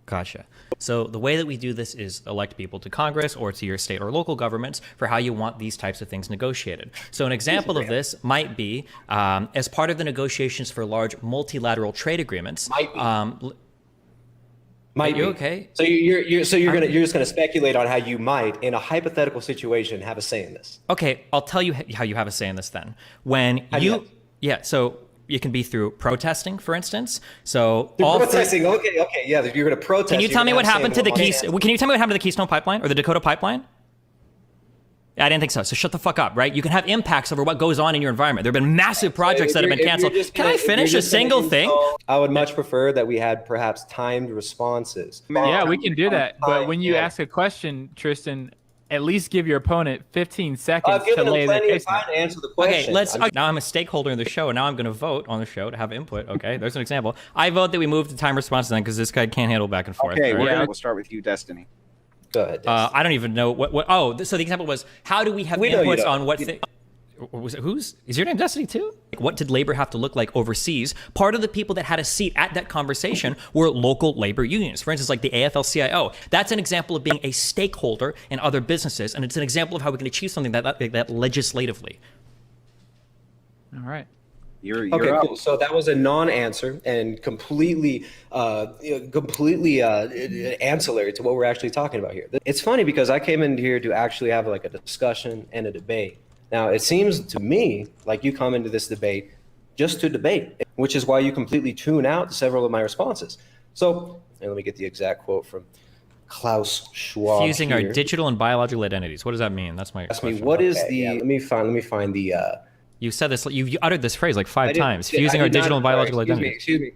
Speaker 2: Gotcha. So the way that we do this is elect people to Congress or to your state or local governments for how you want these types of things negotiated. So an example of this might be as part of the negotiations for large multilateral trade agreements.
Speaker 18: Might be.
Speaker 2: Okay?
Speaker 18: So you're just gonna speculate on how you might, in a hypothetical situation, have a say in this.
Speaker 2: Okay, I'll tell you how you have a say in this then. When so it can be through protesting, for instance. So
Speaker 18: protesting. Okay, yeah. You're going to protest.
Speaker 2: Can you tell me what happened to the Keystone? Can you tell me what happened to the Keystone Pipeline or the Dakota Pipeline? I didn't think so. So shut the fuck up, right? You can have impacts over what goes on in your environment. There have been massive projects that have been canceled. Can I finish a single thing?
Speaker 18: I would much prefer that we had perhaps timed responses.
Speaker 20: Yeah, we can do that. But when you ask a question, Tristan, at least give your opponent 15 seconds to lay the case.
Speaker 18: Time to answer the question.
Speaker 2: Okay, now I'm a stakeholder in the show, and now I'm going to vote on the show to have input. Okay, there's an example. I vote that we move to time response then because this guy can't handle back and forth.
Speaker 19: Okay, we'll start with you, Destiny.
Speaker 18: Go ahead.
Speaker 2: I don't even know what. Oh, so the example was how do we have inputs on what thing? Is your name Destiny too? What did labor have to look like overseas? Part of the people that had a seat at that conversation were local labor unions. For instance, like the AFL-CIO. That's an example of being a stakeholder in other businesses, and it's an example of how we can achieve something that legislatively.
Speaker 20: All right.
Speaker 18: You're cool. So that was a non-answer and completely ancillary to what we're actually talking about here. It's funny because I came in here to actually have like a discussion and a debate. Now, it seems to me like you come into this debate just to debate, which is why you completely tune out several of my responses. So, and let me get the exact quote from Klaus Schwab.
Speaker 2: Fusing our digital and biological identities. What does that mean? That's my question.
Speaker 18: What is the? Yeah, let me find the.
Speaker 2: You said this. You uttered this phrase like 5 times. Fusing our digital and biological identities.
Speaker 18: Excuse me.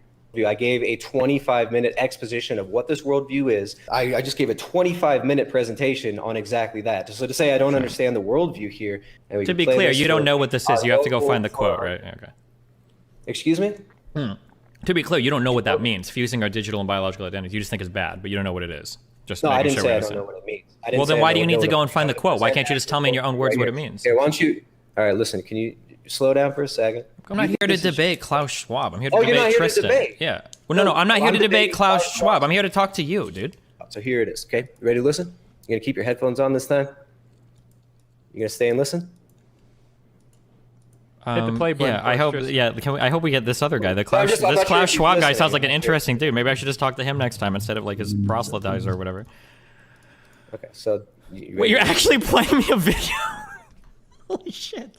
Speaker 18: I gave a 25-minute exposition of what this worldview is. I just gave a 25-minute presentation on exactly that. So to say I don't understand the worldview here. And
Speaker 2: to be clear, you don't know what this is. You have to go find the quote, right? Okay.
Speaker 18: Excuse me?
Speaker 2: To be clear, you don't know what that means. Fusing our digital and biological identities. You just think it's bad, but you don't know what it is. Just
Speaker 18: no, I didn't say I don't know what it means.
Speaker 2: Well, then why do you need to go and find the quote? Why can't you just tell me in your own words what it means?
Speaker 18: Here, why don't you? All right, listen. Can you slow down for a second?
Speaker 2: I'm not here to debate Klaus Schwab. I'm here to debate Tristan. Yeah. Well, no, I'm not here to debate Klaus Schwab. I'm here to talk to you, dude.
Speaker 18: So here it is. Okay, you ready to listen? You gonna keep your headphones on this time? You gonna stay and listen?
Speaker 20: Hit the play button.
Speaker 2: Yeah, I hope. Yeah, I hope we get this other guy. This Klaus Schwab guy sounds like an interesting dude. Maybe I should just talk to him next time instead of like his proselytizer or whatever.
Speaker 18: Okay, so.
Speaker 2: Wait, you're actually playing me a video? Holy shit.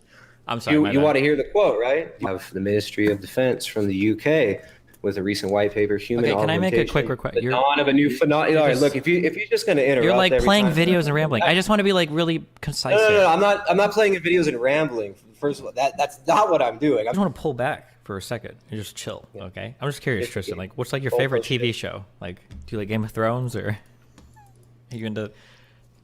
Speaker 2: I'm sorry.
Speaker 18: You want to hear the quote, right? You have the Ministry of Defense from the UK with a recent white paper, Human
Speaker 2: Augmentation. Okay, can I make a quick request?
Speaker 18: The dawn of a new phenomenon. All right, look, if you're just going to interrupt,
Speaker 2: you're like playing videos and rambling. I just want to be like really concise.
Speaker 18: No, I'm not playing videos and rambling. First of all, that's not what I'm doing.
Speaker 2: I just want to pull back for a second and just chill. Okay, I'm just curious, Tristan. Like, what's like your favorite TV show? Like, do you like Game of Thrones or are you into?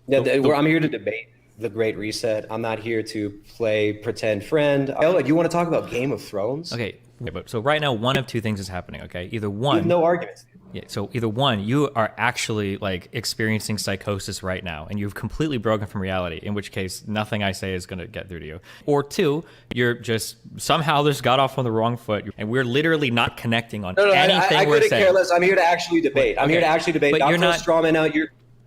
Speaker 18: Yeah, I'm here to debate the Great Reset. I'm not here to play pretend friend. You want to talk about Game of Thrones?
Speaker 2: Okay, but so right now one of two things is happening. Okay, either one.
Speaker 18: You have no arguments.
Speaker 2: Yeah, so either one, you are actually like experiencing psychosis right now, and you've completely broken from reality. In which case, nothing I say is going to get through to you. Or two, you're just somehow just got off on the wrong foot, and we're literally not connecting on anything
Speaker 18: I
Speaker 2: we're saying.
Speaker 18: Care less. I'm here to actually debate. I'm here to actually debate.
Speaker 2: But you're not
Speaker 18: strawman out.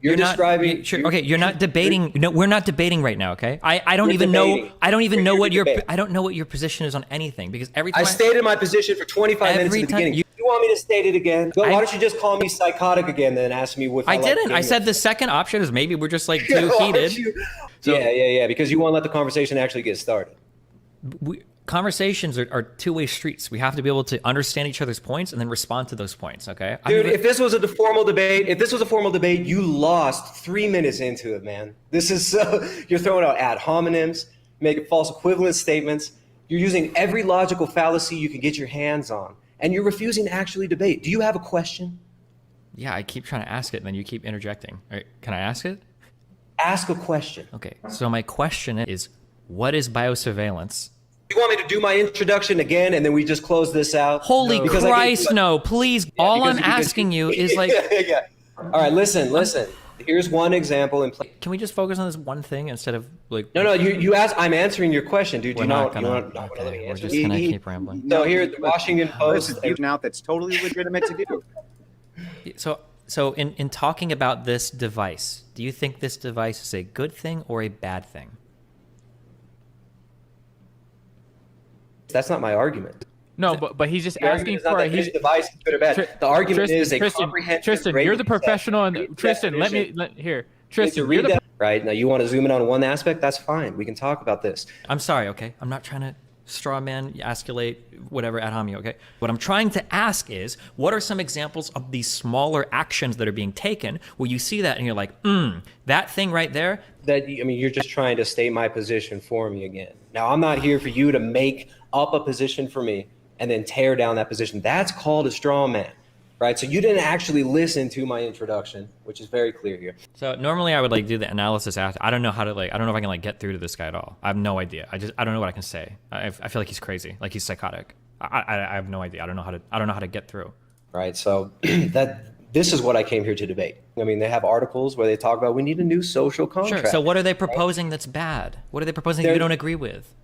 Speaker 18: You're describing.
Speaker 2: Okay, you're not debating. No, we're not debating right now. Okay, I don't even know. I don't even know what your. I don't know what your position is on anything because every time
Speaker 18: I stated my position for 25 minutes at the beginning. You want me to state it again? Why don't you just call me psychotic again then ask me what?
Speaker 2: I didn't. I said the second option is maybe we're just like too heated.
Speaker 18: Yeah. Because you won't let the conversation actually get started.
Speaker 2: Conversations are two-way streets. We have to be able to understand each other's points and then respond to those points. Okay,
Speaker 18: dude. If this was a formal debate, you lost 3 minutes into it, man. This is you're throwing out ad hominems, making false equivalent statements. You're using every logical fallacy you can get your hands on, and you're refusing to actually debate. Do you have a question?
Speaker 2: Yeah, I keep trying to ask it, and then you keep interjecting. All right, can I ask it?
Speaker 18: Ask a question.
Speaker 2: Okay, so my question is, what is biosurveillance?
Speaker 18: You want me to do my introduction again and then we just close this out?
Speaker 2: Holy Christ, no, please. Yeah, all I'm asking you is like...
Speaker 18: Yeah. All right, listen. Here's one example.
Speaker 2: Can we just focus on this one thing instead of like...
Speaker 18: No, you asked, I'm answering your question, dude.
Speaker 2: We're just going to keep rambling.
Speaker 18: No, here at the Washington Post...
Speaker 19: This is out that's totally legitimate to do.
Speaker 2: So So in talking about this device, do you think this device is a good thing or a bad thing?
Speaker 18: That's not my argument.
Speaker 20: No, but he's just
Speaker 18: The
Speaker 20: asking
Speaker 18: argument is not
Speaker 20: for
Speaker 18: that this device is good or bad. The argument is a comprehensive.
Speaker 20: Tristan,
Speaker 18: great
Speaker 20: you're the
Speaker 18: reset.
Speaker 20: professional, and Tristan, Tristan, you're the.
Speaker 18: Right now, you want to zoom in on one aspect? That's fine. We can talk about this.
Speaker 2: I'm sorry, okay? I'm not trying to straw man, escalate, whatever, ad hominem, okay? What I'm trying to ask is, what are some examples of these smaller actions that are being taken where you see that and you're like, that thing right there?
Speaker 18: That, I mean, you're just trying to state my position for me again. Now, I'm not here for you to make up a position for me and then tear down that position. That's called a straw man, right? So you didn't actually listen to my introduction, which is very clear here.
Speaker 2: So normally I would do the analysis after. I don't know how to I don't know if I can get through to this guy at all. I have no idea. I don't know what I can say. I feel like he's crazy, like he's psychotic. I have no idea. I don't know how to get through.
Speaker 18: Right. So this is what I came here to debate. I mean, they have articles where they talk about we need a new social contract.
Speaker 2: Sure. So what are they proposing that's bad? What are they proposing that you don't agree with?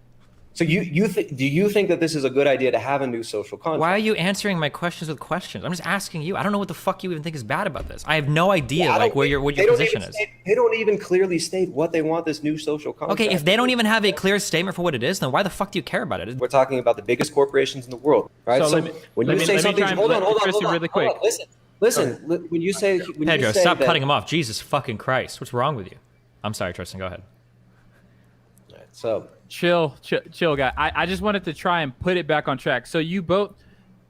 Speaker 18: So do you think that this is a good idea to have a new social contract?
Speaker 2: Why are you answering my questions with questions? I'm just asking you. I don't know what the fuck you even think is bad about this. I have no idea what your position is.
Speaker 18: They don't even clearly state what they want this new social contract.
Speaker 2: Okay, if they don't even have a clear statement for what it is, then why the fuck do you care about it?
Speaker 18: We're talking about the biggest corporations in the world, right? So when you say something, hold on,
Speaker 20: really quick.
Speaker 18: Listen. When you say
Speaker 2: Pedro, stop cutting him off. Jesus fucking Christ, what's wrong with you? I'm sorry, Tristan. Go ahead.
Speaker 18: All right, so.
Speaker 20: Chill, guy. I just wanted to try and put it back on track. So you both,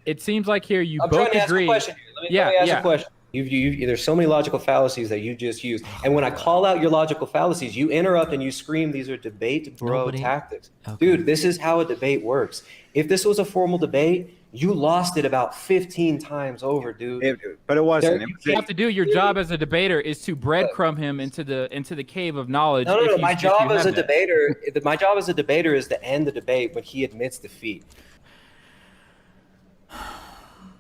Speaker 20: it seems like here you both agree.
Speaker 18: Let me ask a question. There's so many logical fallacies that you just used, and when I call out your logical fallacies, you interrupt and you scream, "These are debate bro tactics." Okay. Dude, this is how a debate works. If this was a formal debate, you lost it about 15 times over, dude.
Speaker 19: But it wasn't.
Speaker 20: What you have to do, your job as a debater, is to breadcrumb him into the cave of knowledge.
Speaker 18: No. My job as a debater is to end the debate when he admits defeat.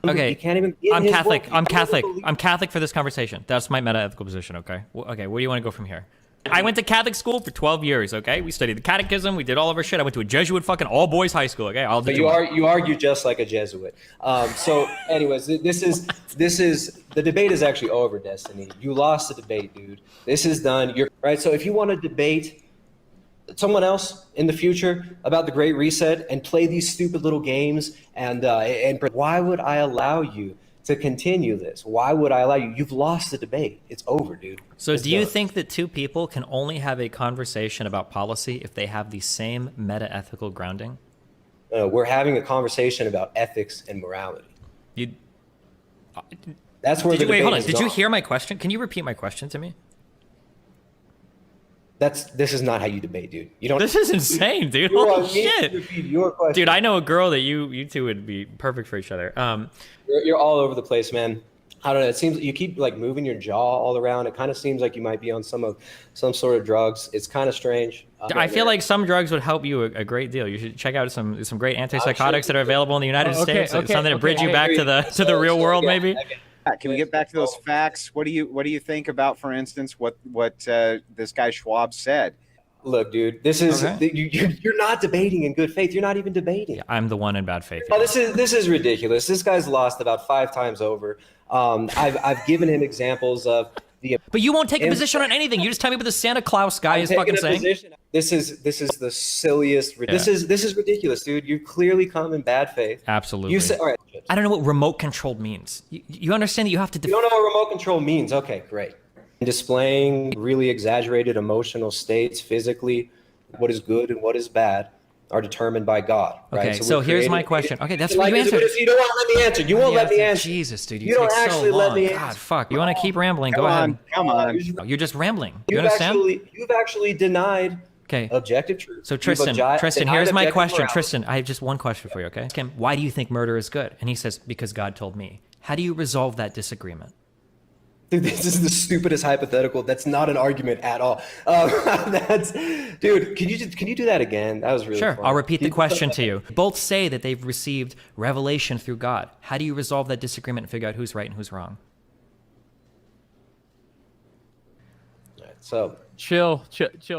Speaker 2: Okay.
Speaker 18: You can't even.
Speaker 2: I'm Catholic. I'm Catholic for this conversation. That's my meta-ethical position. Okay. Okay. Where do you want to go from here? I went to Catholic school for 12 years, okay? We studied the catechism, we did all of our shit. I went to a Jesuit fucking all-boys high school, okay?
Speaker 18: But you argue just like a Jesuit. So anyways, this is the debate is actually over, Destiny. You lost the debate, dude. This is done. You're right. So if you want to debate someone else in the future about the Great Reset and play these stupid little games and why would I allow you to continue this? Why would I allow you? You've lost the debate. It's over, dude.
Speaker 2: So do you think that two people can only have a conversation about policy if they have the same meta-ethical grounding?
Speaker 18: We're having a conversation about ethics and morality. That's where
Speaker 2: wait, hold on. Did you hear my question? Can you repeat my question to me?
Speaker 18: This is not how you debate, dude. You don't.
Speaker 2: This is insane, dude. Holy shit.
Speaker 18: Your question.
Speaker 2: Dude, I know a girl that you two would be perfect for each other.
Speaker 18: You're all over the place, man. I don't know. It seems you keep moving your jaw all around. It kind of seems like you might be on some sort of drugs. It's kind of strange.
Speaker 2: I feel like some drugs would help you a great deal. You should check out some great antipsychotics that are available in the United States. Something to bridge you back to the real world, maybe.
Speaker 19: Can we get back to those facts? What do you think about, for instance, what this guy Schwab said?
Speaker 18: Look, dude, this is you're not debating in good faith. You're not even debating.
Speaker 2: Yeah, I'm the one in bad faith.
Speaker 18: Oh, this is ridiculous. This guy's lost about 5 times over. I've given him examples of the.
Speaker 2: But you won't take a position on anything. You just tell me what the Santa Claus guy is fucking saying.
Speaker 18: This is the silliest. Yeah. This is ridiculous, dude. You clearly come in bad faith.
Speaker 2: Absolutely.
Speaker 18: You say, all right.
Speaker 2: I don't know what remote control means. You understand that you have to.
Speaker 18: You don't know what remote control means? Okay, great. Displaying really exaggerated emotional states physically, what is good and what is bad are determined by God. Right?
Speaker 2: Okay, so here's my question. Okay, that's what you answered.
Speaker 18: You don't want to let me answer. You won't let me answer.
Speaker 2: Jesus, dude,
Speaker 18: you don't actually let me answer.
Speaker 2: God, fuck. You want to keep rambling? Go ahead.
Speaker 19: Come on.
Speaker 2: You're just rambling. You understand?
Speaker 18: You've actually denied.
Speaker 2: Okay.
Speaker 18: Objective truth.
Speaker 2: So Tristan, here's my question. Morality. Tristan, I have just one question for you. Okay, Kim, why do you think murder is good? And he says, because God told me. How do you resolve that disagreement?
Speaker 18: Dude, this is the stupidest hypothetical. That's not an argument at all. Dude, can you do that again? That was really
Speaker 2: sure.
Speaker 18: Fun.
Speaker 2: I'll repeat the question to you. Both say that they've received revelation through God. How do you resolve that disagreement and figure out who's right and who's wrong?
Speaker 18: All right, so
Speaker 20: chill,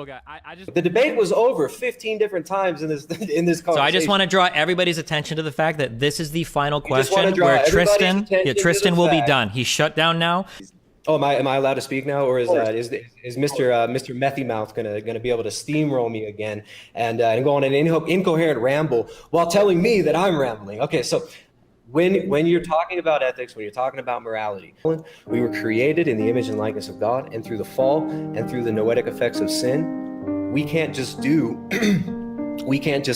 Speaker 20: guy. I just
Speaker 18: the debate was over 15 different times in this conversation.
Speaker 2: So I just want to draw everybody's attention to the fact that this is the final question where Tristan will be done. He's shut down now.
Speaker 18: Oh, am I allowed to speak now, or is Mr. Methy Mouth gonna be able to steamroll me again and go on an incoherent ramble while telling me that I'm rambling? Okay, so when you're talking about ethics, when you're talking about morality, we were created in the image and likeness of God, and through the fall and through the noetic effects of sin, we can't just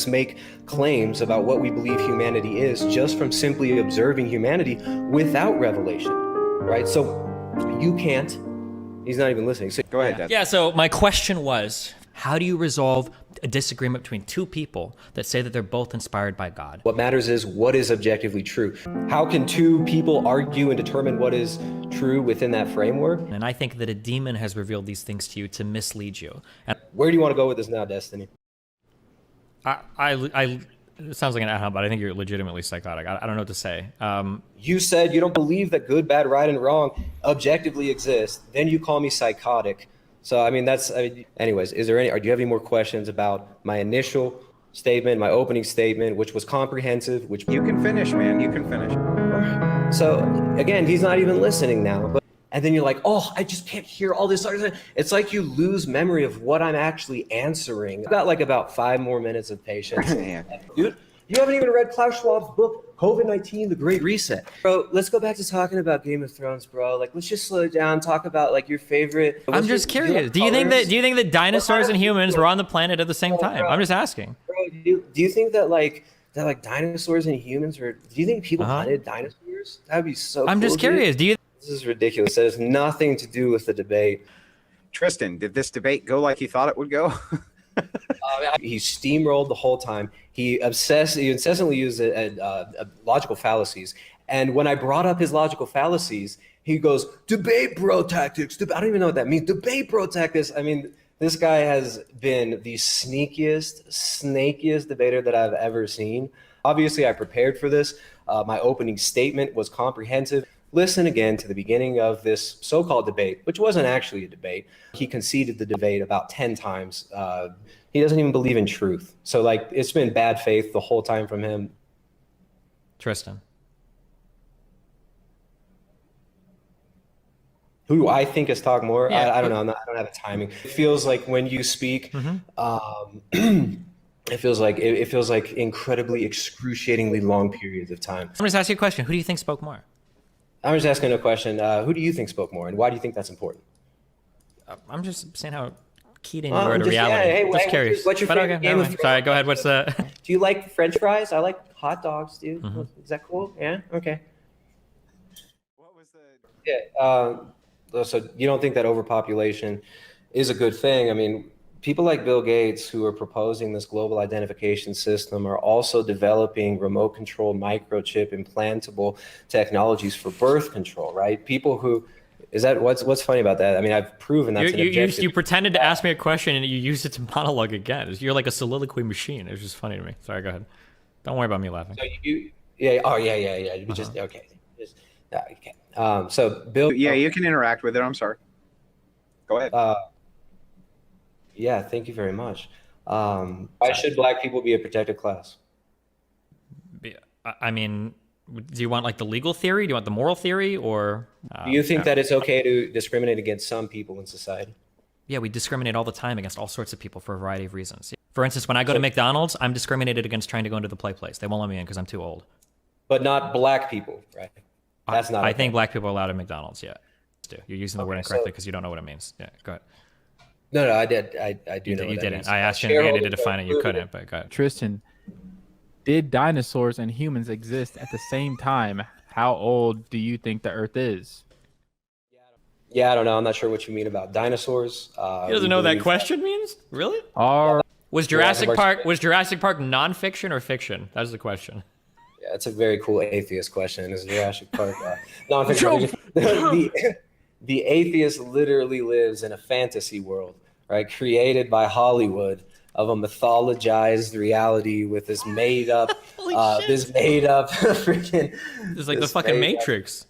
Speaker 18: make claims about what we believe humanity is just from simply observing humanity without revelation, right? So you can't. He's not even listening. So,
Speaker 19: go ahead, Dad.
Speaker 2: Yeah, so my question was, how do you resolve a disagreement between two people that say that they're both inspired by God?
Speaker 18: What matters is what is objectively true. How can two people argue and determine what is true within that framework?
Speaker 2: And I think that a demon has revealed these things to you to mislead you. And
Speaker 18: where do you want to go with this now, Destiny?
Speaker 2: It sounds like an ad-hom, but I think you're legitimately psychotic. I don't know what to say.
Speaker 18: You said you don't believe that good, bad, right, and wrong objectively exist. Then you call me psychotic. So, anyways, do you have any more questions about my initial statement, my opening statement, which was comprehensive, which...
Speaker 19: You can finish, man. You can finish.
Speaker 18: So, again, he's not even listening now. And then you're like, oh, I just can't hear all this. It's like you lose memory of what I'm actually answering. I've got like about 5 more minutes of patience. Dude, you haven't even read Klaus Schwab's book, COVID-19, The Great Reset. Bro, let's go back to talking about Game of Thrones, bro. Like, let's just slow down, talk about like your favorite...
Speaker 2: I'm just curious. Do you think that dinosaurs and humans were on the planet at the same time? I'm just asking.
Speaker 18: Bro, do you think that dinosaurs and humans were... Do you think people hunted dinosaurs? That'd be so cool.
Speaker 2: I'm just curious.
Speaker 18: Dude. This is ridiculous. That has nothing to do with the debate.
Speaker 19: Tristan, did this debate go like you thought it would go?
Speaker 18: He steamrolled the whole time. He incessantly used logical fallacies. And when I brought up his logical fallacies, he goes, debate bro tactics. I don't even know what that means. Debate bro tactics. I mean, this guy has been the snakiest debater that I've ever seen. Obviously, I prepared for this. My opening statement was comprehensive. Listen again to the beginning of this so-called debate, which wasn't actually a debate. He conceded the debate about 10 times. He doesn't even believe in truth. So, like, it's been bad faith the whole time from him.
Speaker 2: Tristan.
Speaker 18: Who I think has talked more?
Speaker 2: Yeah,
Speaker 18: I don't know. I don't have a timing. It feels like when you speak, it feels like incredibly excruciatingly long periods of time.
Speaker 2: I'm just asking you a question. Who do you think spoke more?
Speaker 18: I'm just asking a question. Who do you think spoke more, and why do you think that's important?
Speaker 2: I'm just saying how keyed in you are to reality. Just curious.
Speaker 18: What's your favorite game of...
Speaker 2: Sorry, go ahead. What's the...
Speaker 18: Do you like French fries? I like hot dogs, dude. Is that cool? Yeah? Okay.
Speaker 19: What was the...
Speaker 18: Yeah. So you don't think that overpopulation is a good thing? I mean, people like Bill Gates, who are proposing this global identification system, are also developing remote control microchip implantable technologies for birth control, right? People who... Is that what's funny about that? I mean, I've proven that's an objective.
Speaker 2: You pretended to ask me a question and you used it to monologue again. You're like a soliloquy machine. It was just funny to me. Sorry, go ahead. Don't worry about me laughing.
Speaker 18: So yeah. Just okay. Okay. So Bill.
Speaker 19: Yeah, you can interact with it. I'm sorry. Go ahead.
Speaker 18: Yeah, thank you very much. Why should Black people be a protected class?
Speaker 2: I mean, do you want like the legal theory? Do you want the moral theory, or
Speaker 18: do you think that it's okay to discriminate against some people in society?
Speaker 2: Yeah, we discriminate all the time against all sorts of people for a variety of reasons. For instance, when I go to McDonald's, I'm discriminated against trying to go into the play place. They won't let me in because I'm too old.
Speaker 18: But not Black people, right? That's not.
Speaker 2: I think Black people are allowed at McDonald's. Yeah, you're using the word incorrectly because you don't know what it means. Yeah, go ahead.
Speaker 18: No, I did. I do know.
Speaker 2: You didn't. I asked you Andy to define it. You couldn't. But go ahead.
Speaker 20: Tristan, did dinosaurs and humans exist at the same time? How old do you think the Earth is?
Speaker 18: Yeah, I don't know. I'm not sure what you mean about dinosaurs.
Speaker 2: He doesn't know what that question means? Really? Was Jurassic Park nonfiction or fiction? That's the question.
Speaker 18: Yeah, it's a very cool atheist question. Is Jurassic Park nonfiction? The atheist literally lives in a fantasy world, right? Created by Hollywood, of a mythologized reality with this made up, freaking.
Speaker 2: It's like the fucking Matrix.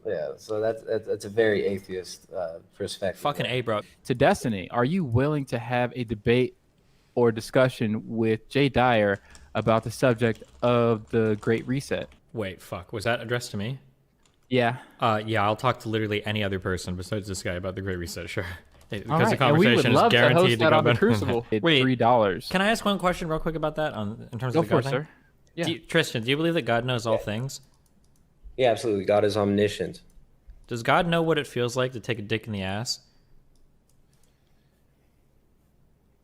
Speaker 18: Yeah, so that's a very atheist perspective.
Speaker 2: Fucking A, bro.
Speaker 20: To Destiny, are you willing to have a debate or discussion with Jay Dyer about the subject of the Great Reset?
Speaker 2: Wait, fuck. Was that addressed to me?
Speaker 20: Yeah.
Speaker 2: Yeah, I'll talk to literally any other person besides this guy about the Great Reset. Sure. Because
Speaker 20: All
Speaker 2: the
Speaker 20: right, and we would
Speaker 2: conversation is
Speaker 20: love to host
Speaker 2: guaranteed to
Speaker 20: that
Speaker 2: go
Speaker 20: on the
Speaker 2: better.
Speaker 20: Crucible.
Speaker 2: Wait,
Speaker 20: $3.
Speaker 2: Can I ask one question real quick about that in terms
Speaker 20: Go
Speaker 2: of the
Speaker 20: for
Speaker 2: God
Speaker 20: it,
Speaker 2: thing?
Speaker 20: sir. Yeah.
Speaker 2: Tristan, do you believe that God knows all things?
Speaker 18: Yeah, absolutely. God is omniscient.
Speaker 2: Does God know what it feels like to take a dick in the ass?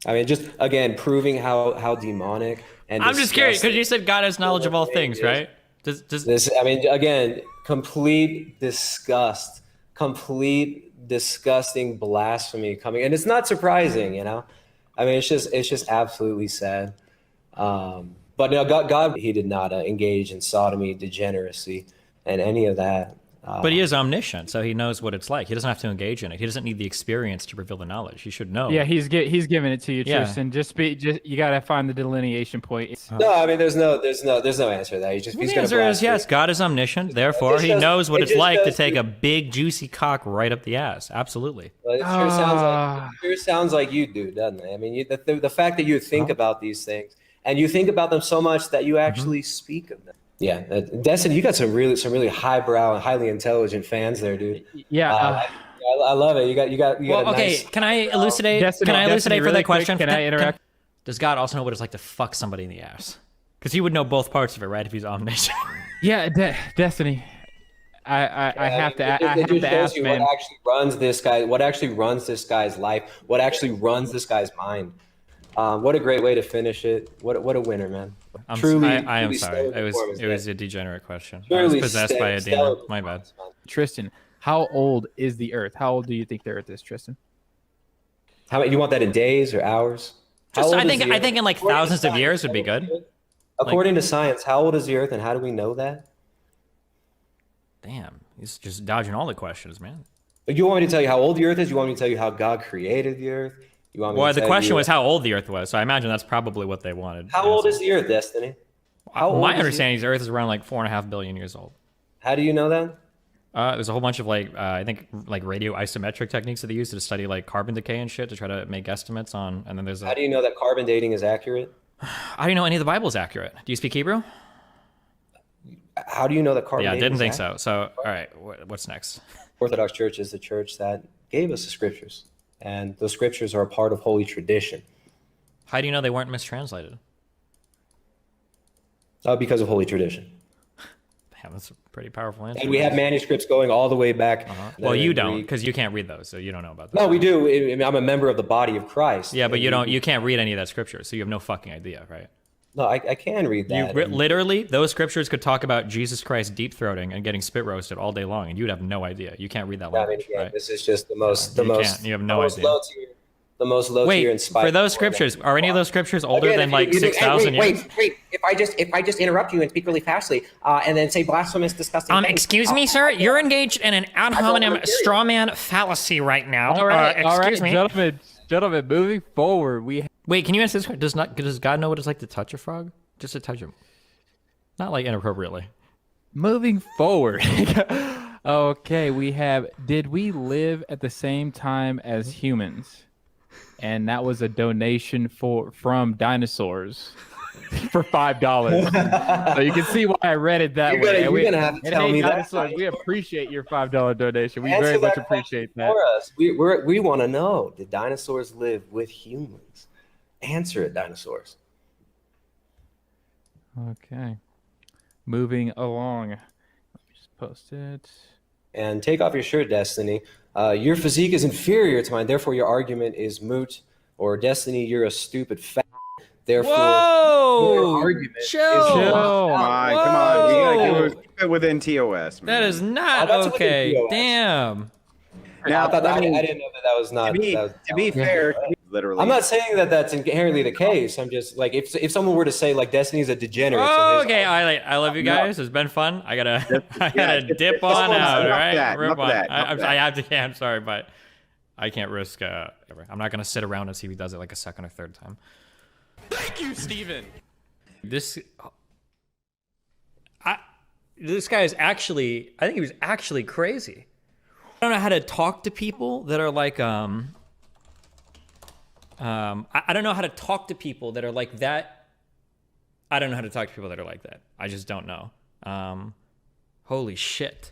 Speaker 18: I mean, just again proving how demonic and
Speaker 2: I'm just curious because you said God has knowledge of all things, right? Does
Speaker 18: this? I mean, again, complete disgust, complete disgusting blasphemy coming, and it's not surprising, you know. I mean, it's just absolutely sad. But no, God, he did not engage in sodomy, degeneracy, and any of that.
Speaker 2: But he is omniscient, so he knows what it's like. He doesn't have to engage in it. He doesn't need the experience to reveal the knowledge. He should know.
Speaker 20: Yeah, he's giving it to you,
Speaker 2: Yeah.
Speaker 20: Tristan. Just you gotta find the delineation point.
Speaker 18: No, I mean, there's no answer to that. He's
Speaker 2: The
Speaker 18: gonna
Speaker 2: answer is
Speaker 18: blast
Speaker 2: yes. God is omniscient. Therefore, he
Speaker 18: just-
Speaker 2: knows what
Speaker 18: it
Speaker 2: it's
Speaker 18: just
Speaker 2: like to
Speaker 18: shows
Speaker 2: take
Speaker 18: you-
Speaker 2: a big juicy cock right up the ass. Absolutely.
Speaker 18: Well, it sure sounds like you do, doesn't it? I mean, the fact that you think about these things and you think about them so much that you actually speak of them. Yeah, Destin, you got some really highbrow and highly intelligent fans there, dude.
Speaker 20: Yeah,
Speaker 18: I love it. You got.
Speaker 2: Well,
Speaker 18: a
Speaker 2: okay.
Speaker 18: nice,
Speaker 2: Can I elucidate?
Speaker 20: Destiny,
Speaker 2: can I elucidate for
Speaker 20: really
Speaker 2: that question?
Speaker 20: quick, can I interact?
Speaker 2: Does God also know what it's like to fuck somebody in the ass? Because he would know both parts of it, right? If he's omniscient.
Speaker 20: Yeah, Destiny. I have to. I
Speaker 18: It
Speaker 20: have
Speaker 18: just
Speaker 20: to
Speaker 18: shows
Speaker 20: ask,
Speaker 18: you
Speaker 20: man.
Speaker 18: what actually runs this guy. What actually runs this guy's life? What actually runs this guy's mind? What a great way to finish it. What a winner, man.
Speaker 2: I am
Speaker 18: Truly
Speaker 2: sorry.
Speaker 18: stellar performance,
Speaker 2: It was
Speaker 18: man.
Speaker 2: a degenerate question. I
Speaker 18: Truly
Speaker 2: was possessed by a
Speaker 18: stellar
Speaker 2: demon. My bad.
Speaker 20: Tristan, how old is the Earth? How old do you think the Earth is, Tristan?
Speaker 18: How many? You want that in days or hours? How
Speaker 2: Just,
Speaker 18: old
Speaker 2: I
Speaker 18: is
Speaker 2: think
Speaker 18: the Earth?
Speaker 2: in like
Speaker 18: According to
Speaker 2: thousands of
Speaker 18: science,
Speaker 2: years would be good.
Speaker 18: According to science, how old is the Earth, and how do we know that?
Speaker 2: Damn, he's just dodging all the questions, man.
Speaker 18: You want me to tell you how old the Earth is? You want me to tell you how God created the Earth? You want me
Speaker 2: Well,
Speaker 18: to
Speaker 2: the
Speaker 18: tell
Speaker 2: question
Speaker 18: you-
Speaker 2: was how old the Earth was, so I imagine that's probably what they wanted.
Speaker 18: How old is the Earth, Destiny? How old
Speaker 2: My
Speaker 18: is
Speaker 2: understanding is the Earth is around like 4.5 billion years old.
Speaker 18: How do you know that?
Speaker 2: There's a whole bunch of I think like radio isometric techniques that they use to study like carbon decay and shit to try to make estimates on. And then there's
Speaker 18: How do you know that carbon dating is accurate?
Speaker 2: How do you know any of the Bible is accurate? Do you speak Hebrew?
Speaker 18: How do you know that carbon
Speaker 2: Yeah,
Speaker 18: dating
Speaker 2: didn't
Speaker 18: is
Speaker 2: think
Speaker 18: accurate?
Speaker 2: so. So, all right, what's next?
Speaker 18: Orthodox Church is the church that gave us the scriptures, and those scriptures are a part of holy tradition.
Speaker 2: How do you know they weren't mistranslated?
Speaker 18: Because of holy tradition.
Speaker 2: Damn, that's a pretty powerful answer.
Speaker 18: And we have manuscripts going all the way back.
Speaker 2: Well, you
Speaker 18: in
Speaker 2: don't,
Speaker 18: Greek.
Speaker 2: because you can't read those, so you don't know about that.
Speaker 18: No, we do. I mean, I'm a member of the body of Christ.
Speaker 2: Yeah, but
Speaker 18: And
Speaker 2: you don't. You can't read any of that scripture, so you have no fucking idea, right?
Speaker 18: No, I can read that.
Speaker 2: Literally, those scriptures could talk about Jesus Christ deep throating and getting spit roasted all day long, and you'd have no idea. You can't read that
Speaker 18: I mean,
Speaker 2: language,
Speaker 18: again,
Speaker 2: right?
Speaker 18: this is just the most.
Speaker 2: You have no idea.
Speaker 18: The most low tier
Speaker 2: Wait,
Speaker 18: inspired.
Speaker 2: for those scriptures, are any of those scriptures older
Speaker 18: Again,
Speaker 2: than
Speaker 18: if
Speaker 2: like
Speaker 18: you-
Speaker 2: 6,000 years?
Speaker 3: Wait. If I just interrupt you and speak really fastly, and then say blasphemous, disgusting things.
Speaker 2: Excuse me, sir. You're engaged in an ad hominem straw man fallacy right now.
Speaker 20: All right,
Speaker 2: excuse me,
Speaker 20: gentlemen. Moving forward,
Speaker 2: Wait, can you answer this question? Does God know what it's like to touch a frog? Just to touch him, not like inappropriately.
Speaker 20: Moving forward. Okay, we have. Did we live at the same time as humans? And that was a donation from dinosaurs for $5. So you can see why I read it that way.
Speaker 18: You're gonna have to tell me that.
Speaker 20: Dinosaurs, we appreciate your $5 donation. We
Speaker 18: Answer
Speaker 20: very much
Speaker 18: that
Speaker 20: appreciate that.
Speaker 18: For us. We want to know: did dinosaurs live with humans? Answer it, dinosaurs.
Speaker 20: Okay. Moving along. Let me just post it.
Speaker 18: And take off your shirt, Destiny. Your physique is inferior to mine, therefore your argument is moot. Or Destiny, you're a stupid fat. Therefore, your argument is
Speaker 19: Come on. You gotta keep it within TOS, man.
Speaker 2: That is not
Speaker 18: Oh, that's
Speaker 2: okay.
Speaker 18: within TOS.
Speaker 2: Damn.
Speaker 18: Now, I didn't know that was not.
Speaker 19: To be fair, literally.
Speaker 18: I'm not saying that that's inherently the case. I'm just like, if someone were to say like Destiny's a degenerate.
Speaker 2: Oh,
Speaker 18: so his-
Speaker 2: okay. I love you guys. It's been fun. I gotta dip on out. All right, Rip on. I have to. Yeah, I'm sorry, but I can't risk. I'm not gonna sit around and see if he does it like a second or third time.
Speaker 13: Thank you, Steven.
Speaker 2: This guy is actually. I think he was actually crazy. I don't know how to talk to people that are like I don't know how to talk to people that are like that. I don't know how to talk to people that are like that. I just don't know. Holy shit.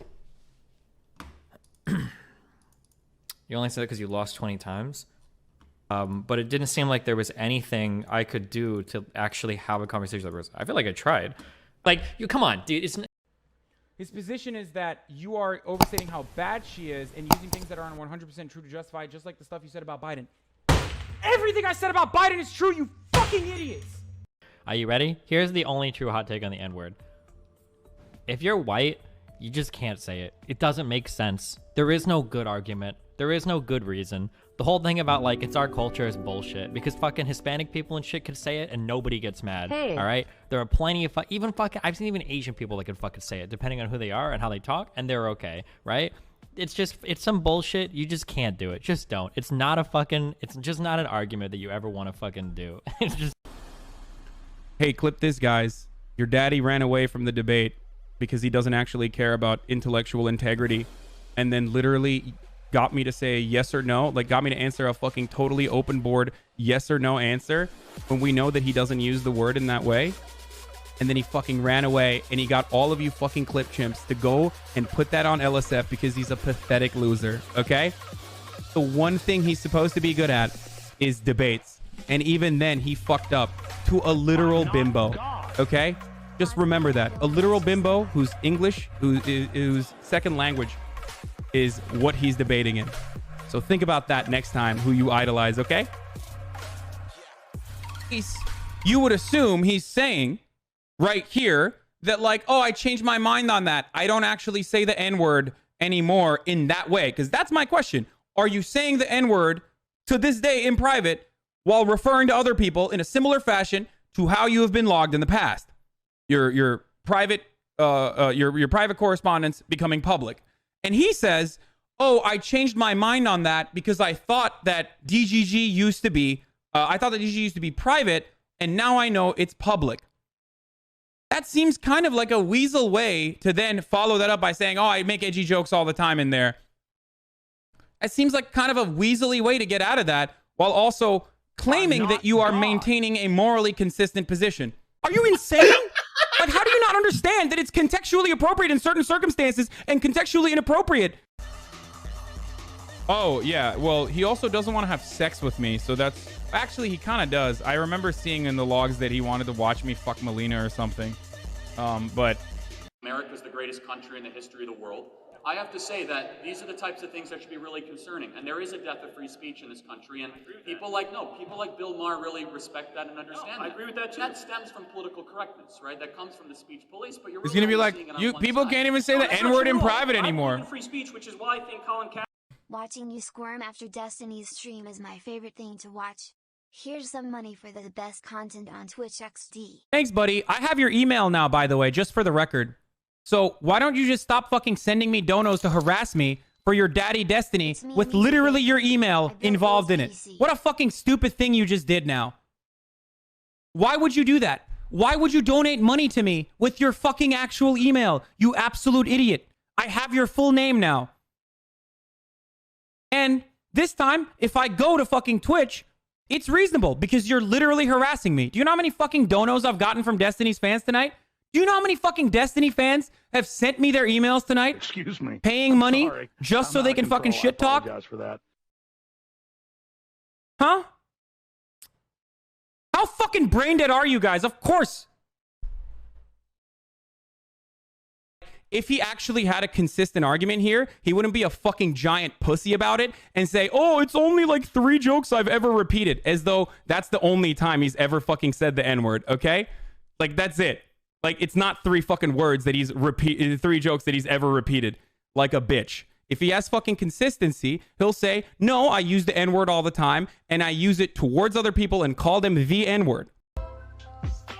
Speaker 2: You only said it because you lost 20 times. But it didn't seem like there was anything I could do to actually have a conversation with the person. I feel like I tried. Like, you come on, dude.
Speaker 21: His position is that you are overstating how bad she is and using things that aren't 100% true to justify it, just like the stuff you said about Biden. Everything I said about Biden is true, you fucking idiots!
Speaker 2: Are you ready? Here's the only true hot take on the N-word. If you're white, you just can't say it. It doesn't make sense. There is no good argument. There is no good reason. The whole thing about, like, it's our culture is bullshit. Because fucking Hispanic people and shit could say it and nobody gets mad.
Speaker 22: Hey.
Speaker 2: All right? There are plenty of I've seen even Asian people that can fucking say it, depending on who they are and how they talk, and they're okay, right? It's some bullshit. You just can't do it. Just don't. It's just not an argument that you ever want to fucking do. It's just...
Speaker 23: Hey, clip this, guys. Your daddy ran away from the debate because he doesn't actually care about intellectual integrity, and then literally got me to say yes or no, like got me to answer a fucking totally open board yes or no answer when we know that he doesn't use the word in that way. And then he fucking ran away, and he got all of you fucking clip chimps to go and put that on LSF because he's a pathetic loser, okay? The one thing he's supposed to be good at is debates. And even then, he fucked up to a literal bimbo, okay? Just remember that. A literal bimbo who's English, whose second language is what he's debating in. So think about that next time, who you idolize, okay? You would assume he's saying right here that, like, oh, I changed my mind on that. I don't actually say the N-word anymore in that way. Because that's my question. Are you saying the N-word to this day in private while referring to other people in a similar fashion to how you have been logged in the past? Your private correspondence becoming public. And he says, oh, I changed my mind on that because I thought that DGG used to be, private, and now I know it's public. That seems kind of like a weasel way to then follow that up by saying, oh, I make edgy jokes all the time in there. It seems like kind of a weaselly way to get out of that while also claiming that you are maintaining a morally consistent position. Are you insane? Like, how do you not understand that it's contextually appropriate in certain circumstances and contextually inappropriate? Oh, yeah. Well, he also doesn't want to have sex with me, so that's... Actually, he kind of does. I remember seeing in the logs that he wanted to watch me fuck Melina or something. But...
Speaker 24: America's the greatest country in the history of the world. I have to say that these are the types of things that should be really concerning. And there is a death of free speech in this country. And people like Bill Maher really respect that and understand that. I agree with that too. That stems from political correctness, right? That comes from the speech police. But you're
Speaker 23: he's going to be like, people can't even say the N-word in private anymore.
Speaker 24: Free speech, which is why I think Colin Kaepernick...
Speaker 25: Watching you squirm after Destiny's stream is my favorite thing to watch. Here's some money for the best content on Twitch XD.
Speaker 23: Thanks, buddy. I have your email now, by the way, just for the record. So why don't you just stop fucking sending me donos to harass me for your daddy Destiny with literally your email involved in it? What a fucking stupid thing you just did now. Why would you do that? Why would you donate money to me with your fucking actual email? You absolute idiot. I have your full name now. And this time, if I go to fucking Twitch, it's reasonable because you're literally harassing me. Do you know how many fucking donos I've gotten from Destiny's fans tonight? Do you know how many fucking Destiny fans have sent me their emails tonight?
Speaker 26: Excuse me.
Speaker 23: Paying money just so they can fucking shit talk?
Speaker 26: I apologize for that.
Speaker 23: Huh? How fucking brain dead are you guys? Of course. If he actually had a consistent argument here, he wouldn't be a fucking giant pussy about it and say, oh, it's only like 3 jokes I've ever repeated, as though that's the only time he's ever fucking said the N-word, okay? Like, that's it. Like, it's not 3 fucking words that he's 3 jokes that he's ever repeated like a bitch. If he has fucking consistency, he'll say, no, I use the N-word all the time, and I use it towards other people and call them the N-word.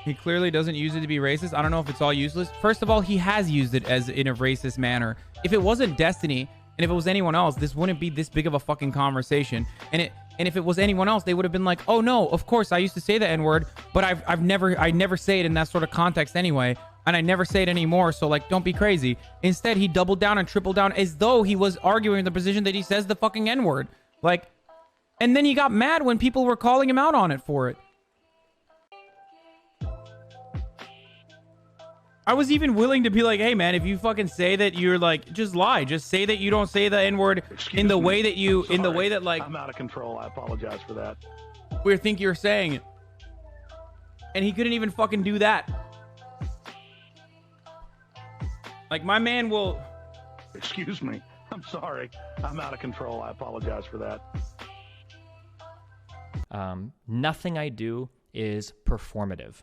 Speaker 23: He clearly doesn't use it to be racist. I don't know if it's all useless. First of all, he has used it as in a racist manner. If it wasn't Destiny, and if it was anyone else, this wouldn't be this big of a fucking conversation. And if it was anyone else, they would have been like, oh no, of course I used to say the N-word, but I never say it in that sort of context anyway. And I never say it anymore, so like, don't be crazy. Instead, he doubled down and tripled down as though he was arguing the position that he says the fucking N-word. Like, and then he got mad when people were calling him out on it for it. I was even willing to be like, hey man, if you fucking say that you're like, just lie. Just say that you don't say the N-word in the way that you, in the way that like.
Speaker 4: I'm out of control. I apologize for that.
Speaker 23: We think you're saying. And he couldn't even fucking do that. Like my man will.
Speaker 4: Excuse me. I'm sorry. I'm out of control. I apologize for that.
Speaker 2: Nothing I do is performative.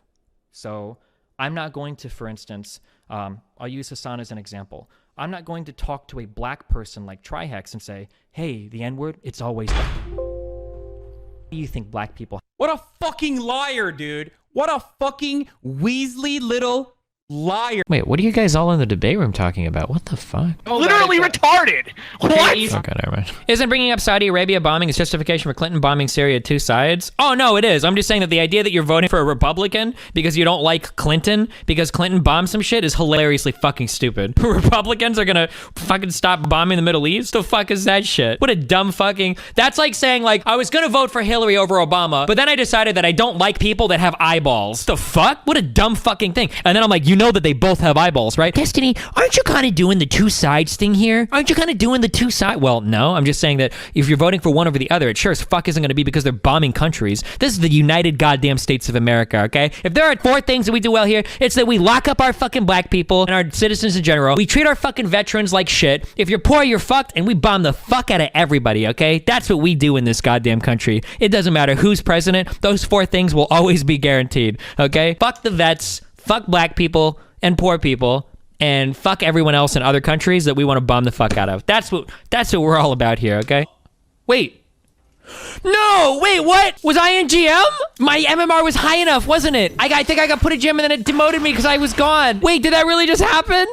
Speaker 2: So I'm not going to, for instance, I'll use Hasan as an example. I'm not going to talk to a black person like Trihex and say, hey, the N-word, it's always black. What do you think black people?
Speaker 23: What a fucking liar, dude. What a fucking Weasley little liar.
Speaker 2: Wait, what are you guys all in the debate room talking about? What the fuck?
Speaker 6: Literally retarded. What?
Speaker 2: Okay, never mind. Isn't bringing up Saudi Arabia bombing a justification for Clinton bombing Syria two sides? Oh, no, it is. I'm just saying that the idea that you're voting for a Republican because you don't like Clinton because Clinton bombed some shit is hilariously fucking stupid. Republicans are gonna fucking stop bombing the Middle East? The fuck is that shit? What a dumb fucking... That's like saying, like, I was gonna vote for Hillary over Obama, but then I decided that I don't like people that have eyeballs. The fuck? What a dumb fucking thing. And then I'm like, you know that they both have eyeballs, right? Destiny, aren't you kind of doing the two sides thing here? Aren't you kind of doing the two sides? Well, no, I'm just saying that if you're voting for one over the other, it sure as fuck isn't going to be because they're bombing countries. This is the United Goddamn States of America, okay? If there are 4 things that we do well here, it's that we lock up our fucking black people and our citizens in general. We treat our fucking veterans like shit. If you're poor, you're fucked, and we bomb the fuck out of everybody, okay? That's what we do in this goddamn country. It doesn't matter who's president. Those 4 things will always be guaranteed, okay? Fuck the vets, fuck black people, and poor people, and fuck everyone else in other countries that we want to bomb the fuck out of. That's what we're all about here, okay? Wait. No, wait, what? Was I in GM? My MMR was high enough, wasn't it? I think I got put in GM and then it demoted me because I was gone. Wait, did that really just happen?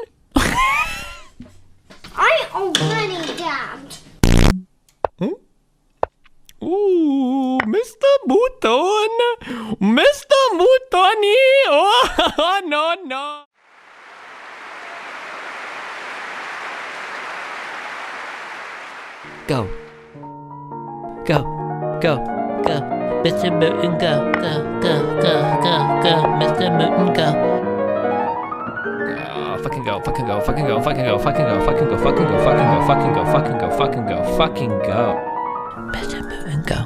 Speaker 8: I already dabbed.
Speaker 1: Ooh, Mr. Mouton. Mr. Moutoni. Oh, no, no.
Speaker 2: Go. Go. Go. Go. Mr. Mouton, go. Go. Go. Go. Go. Go. Mr. Mouton, go. Fucking go. Fucking go. Fucking go. Fucking go. Fucking go. Fucking go. Fucking go. Fucking go. Fucking go. Fucking go. Fucking go. Fucking go. Mr. Mouton, go.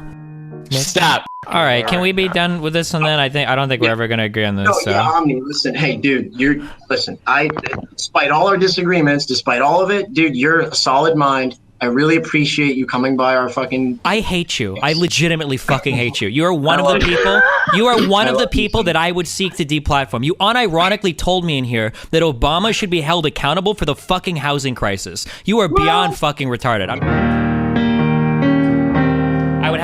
Speaker 3: Stop.
Speaker 2: All right, can we be done with this one then? I don't think we're ever gonna agree on this.
Speaker 9: No,
Speaker 2: so.
Speaker 9: yeah, Omni, listen, hey, dude, listen, despite all our disagreements, despite all of it, dude, you're a solid mind. I really appreciate you coming by our fucking...
Speaker 2: I hate you. I legitimately fucking hate you. You are one of the people. You are one of the people that I would seek to deplatform. You unironically told me in here that Obama should be held accountable for the fucking housing crisis. You are beyond fucking retarded. I would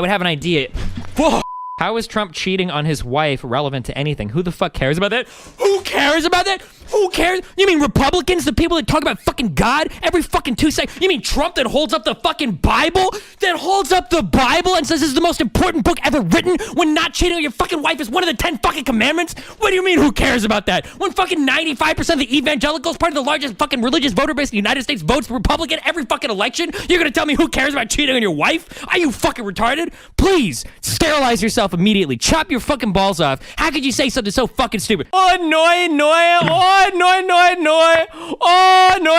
Speaker 2: have an idea. Whoa. How is Trump cheating on his wife relevant to anything? Who the fuck cares about that? Who cares about that? Who cares? You mean Republicans, the people that talk about fucking God every fucking 2 seconds? You mean Trump that holds up the fucking Bible? That holds up the Bible and says this is the most important book ever written when not cheating on your fucking wife is one of the 10 fucking commandments? What do you mean who cares about that? When fucking 95% of the evangelicals, part of the largest fucking religious voter base in the United States, votes Republican every fucking election, you're gonna tell me who cares about cheating on your wife? Are you fucking retarded? Please, sterilize yourself immediately. Chop your fucking balls off. How could you say something so fucking stupid? Oh, no. Oh, no. Oh, no.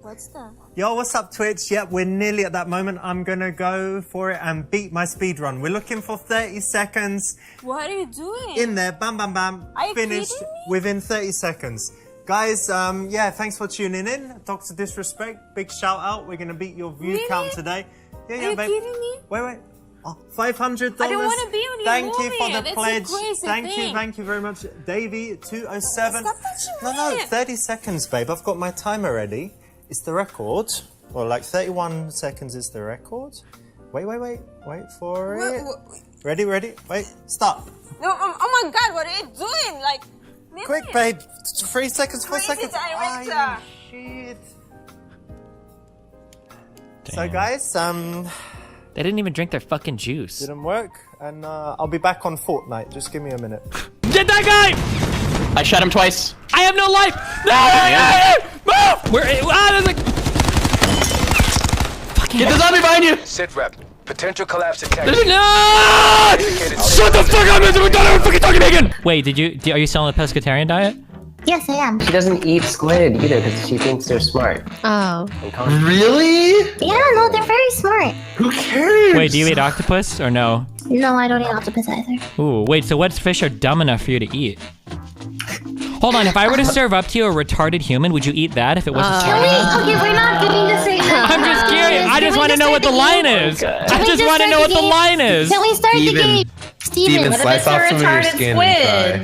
Speaker 22: What's that?
Speaker 26: Yo, what's up, Twitch? Yep, we're nearly at that moment. I'm gonna go for it and beat my speed run. We're looking for 30 seconds.
Speaker 22: What are you doing?
Speaker 26: In there, bam, bam, bam.
Speaker 22: Are you
Speaker 26: finished
Speaker 22: kidding me?
Speaker 26: within 30 seconds. Guys, yeah, thanks for tuning in. Dr. Disrespect, big shout out. We're gonna beat your view count today. Yeah,
Speaker 22: Are you
Speaker 26: babe.
Speaker 22: kidding me?
Speaker 26: Wait. Oh, $500.
Speaker 22: I don't want to be on your
Speaker 26: Thank
Speaker 22: movie.
Speaker 26: you for the
Speaker 22: That's
Speaker 26: pledge.
Speaker 22: a crazy
Speaker 26: Thank you very much. Davey, 207.
Speaker 22: Stop touching me.
Speaker 26: 30 seconds, babe. I've got my timer ready. It's the record. Well, like 31 seconds is the record. Wait for it. Ready? Wait, stop.
Speaker 22: No, oh my God, what are you doing? Like,
Speaker 26: Quick, babe. 3 seconds, 4 seconds.
Speaker 22: Director.
Speaker 26: Ay, shit. So, guys,
Speaker 2: They didn't even drink their fucking juice.
Speaker 26: didn't work, and I'll be back on Fortnite. Just give me a minute.
Speaker 2: Get that guy!
Speaker 6: I shot him twice.
Speaker 2: I have no life! No! Move! There's like...
Speaker 5: Get the zombie behind you!
Speaker 7: Sit rep. Potential collapse detected.
Speaker 5: No! Shut the fuck up, Mr. McDonald! Fucking talking bacon!
Speaker 2: Wait, are you selling the pescatarian diet?
Speaker 10: Yes, I am.
Speaker 18: She doesn't eat squid either because she thinks they're smart.
Speaker 10: Oh.
Speaker 5: Really?
Speaker 10: Yeah, no, they're very smart.
Speaker 5: Who cares?
Speaker 2: Wait, do you eat octopus or no?
Speaker 10: No, I don't eat octopus either.
Speaker 2: Ooh, wait, so what fish are dumb enough for you to eat? Hold on, if I were to serve up to you a retarded human, would you eat that if it wasn't smart enough?
Speaker 10: Okay, we're not doing this right now.
Speaker 2: I'm just curious. I just want to know what the line is. I just want to know what the line is.
Speaker 10: Can we start the game? Steven,
Speaker 5: what if it's a retarded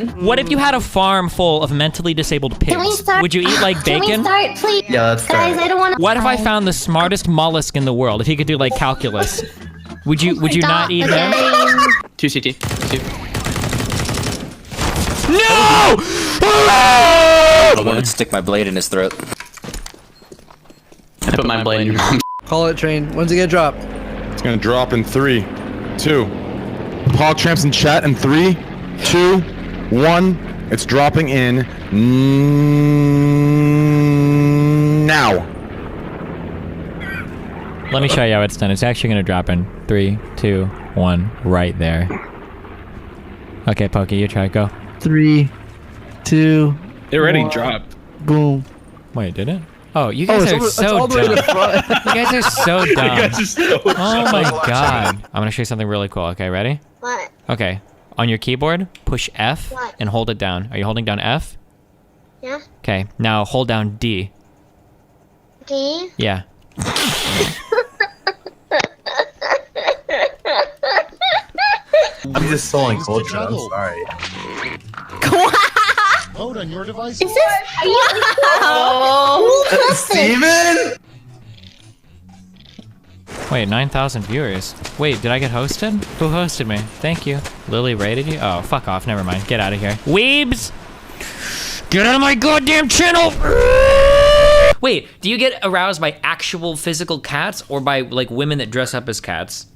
Speaker 5: squid?
Speaker 2: What if you had a farm full of mentally disabled pigs?
Speaker 10: Can we start?
Speaker 2: Would you eat like bacon?
Speaker 10: Can we start, please?
Speaker 5: Yeah, let's start.
Speaker 10: Guys, I don't want to.
Speaker 2: What if I found the smartest mollusk in the world? If he could do like calculus, would you not eat him?
Speaker 5: 2 CT. 2.
Speaker 2: No!
Speaker 11: I wanted to stick my blade in his throat.
Speaker 5: I put my blade in your mom.
Speaker 12: Call it, train. When's it gonna drop?
Speaker 14: It's gonna drop in 3, 2. Hog tramps in chat in 3, 2, 1. It's dropping in now.
Speaker 2: Let me show you how it's done. It's actually gonna drop in 3, 2, 1, right there. Okay, Pokey, you try. Go.
Speaker 12: 3, 2.
Speaker 13: It already
Speaker 12: 1.
Speaker 13: dropped.
Speaker 12: Boom.
Speaker 2: Wait, did it? Oh, you guys are so dumb. You guys are so dumb.
Speaker 13: guys are so
Speaker 2: Oh my god. I'm gonna show you something really cool. Okay, ready?
Speaker 8: What?
Speaker 2: Okay. On your keyboard, push F
Speaker 8: What?
Speaker 2: and hold it down. Are you holding down F?
Speaker 8: Yeah?
Speaker 2: Okay. Now hold down D.
Speaker 8: D?
Speaker 2: Yeah.
Speaker 26: I'm just stalling culture. I'm sorry.
Speaker 27: Load on your device.
Speaker 10: Is this? Are you?
Speaker 26: Steven?
Speaker 2: Wait, 9,000 viewers. Wait, did I get hosted? Who hosted me? Thank you. Lily rated you? Oh, fuck off. Never mind. Get out of here. Weebs! Get out of my goddamn channel! Wait, do you get aroused by actual physical cats or by like women that dress up as cats?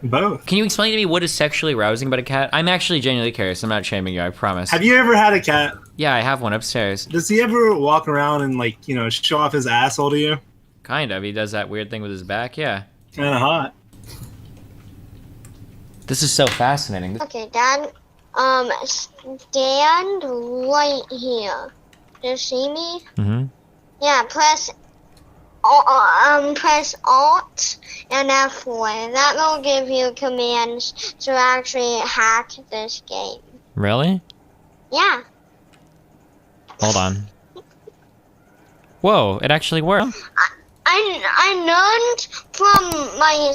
Speaker 26: Both.
Speaker 2: Can you explain to me what is sexually arousing about a cat? I'm actually genuinely curious. I'm not shaming you, I promise.
Speaker 26: Have you ever had a cat?
Speaker 2: Yeah, I have one upstairs.
Speaker 26: Does he ever walk around and like, show off his asshole to you?
Speaker 2: Kind of. He does that weird thing with his back, yeah.
Speaker 26: Kinda hot.
Speaker 2: This is so fascinating.
Speaker 8: Okay, Dad. Stand right here. Do you see me?
Speaker 2: Mm-hmm.
Speaker 8: Yeah, press Alt and F4. That will give you commands to actually hack this game.
Speaker 2: Really?
Speaker 8: Yeah.
Speaker 2: Hold on. Whoa, it actually worked.
Speaker 8: I learned from my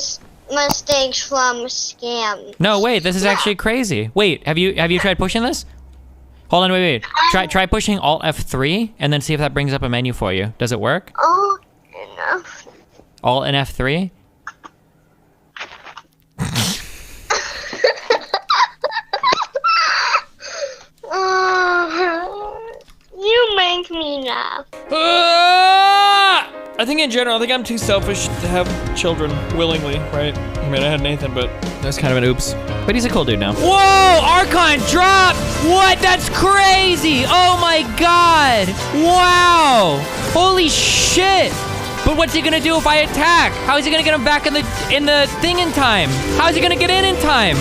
Speaker 8: mistakes from scams.
Speaker 2: No, wait, this is actually crazy. Wait, have you tried pushing this? Hold on, wait. Try pushing Alt F3 and then see if that brings up a menu for you. Does it work?
Speaker 8: Oh, no.
Speaker 2: Alt and F3?
Speaker 8: You make me laugh.
Speaker 2: I think in general, I think I'm too selfish to have children willingly, right? I mean, I had Nathan, but that's kind of an oops. But he's a cool dude now. Whoa! Archon dropped! What? That's crazy! Oh my god! Wow! Holy shit! But what's he gonna do if I attack? How is he gonna get him back in the thing in time? How is he gonna get in time?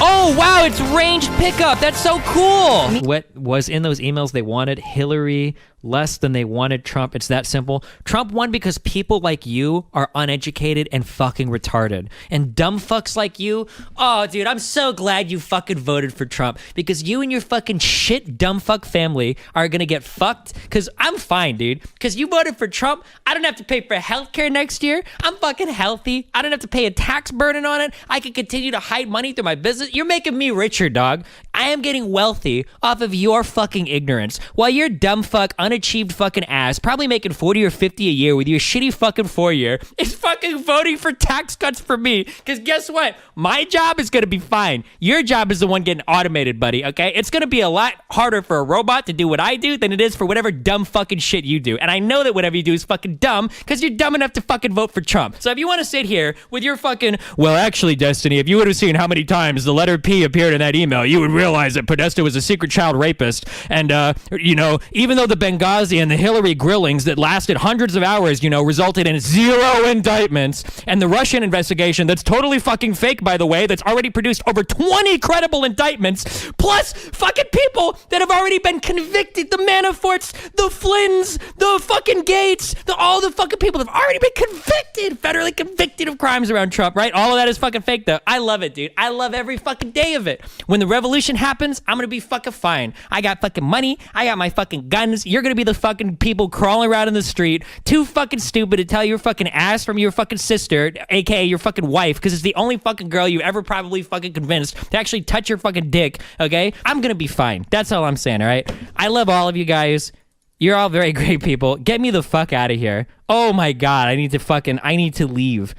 Speaker 2: Oh, wow, it's ranged pickup. That's so cool. What was in those emails they wanted? Hillary less than they wanted Trump. It's that simple. Trump won because people like you are uneducated and fucking retarded. And dumb fucks like you, oh, dude, I'm so glad you fucking voted for Trump because you and your fucking shit dumb fuck family are gonna get fucked because I'm fine, dude. Because you voted for Trump, I don't have to pay for healthcare next year. I'm fucking healthy. I don't have to pay a tax burden on it. I can continue to hide money through my business. You're making me richer, dog. I am getting wealthy off of your fucking ignorance while your dumb fuck, unachieved fucking ass, probably making 40 or 50 a year with your shitty fucking 4-year, is fucking voting for tax cuts for me. Because guess what? My job is going to be fine. Your job is the one getting automated, buddy, okay? It's going to be a lot harder for a robot to do what I do than it is for whatever dumb fucking shit you do. And I know that whatever you do is fucking dumb because you're dumb enough to fucking vote for Trump. So if you want to sit here with your fucking, well, actually, Destiny, if you would have seen how many times the letter P appeared in that email, you would realize that Podesta was a secret child rapist. And, even though the Benghazi and the Hillary grillings that lasted hundreds of hours, you know, resulted in 0 indictments, and the Russian investigation that's totally fucking fake, by the way, that's already produced over 20 credible indictments, plus fucking people that have already been convicted, the Manaforts, the Flynns, the fucking Gates, all the fucking people that have already been convicted, federally convicted of crimes around Trump, right? All of that is fucking fake, though. I love it, dude. I love every fucking day of it. When the revolution happens, I'm gonna be fucking fine. I got fucking money. I got my fucking guns. You're gonna be the fucking people crawling around in the street, too fucking stupid to tell your fucking ass from your fucking sister, aka your fucking wife, because it's the only fucking girl you ever probably fucking convinced to actually touch your fucking dick, okay? I'm gonna be fine. That's all I'm saying, all right? I love all of you guys. You're all very great people. Get me the fuck out of here. Oh my God, I need to leave.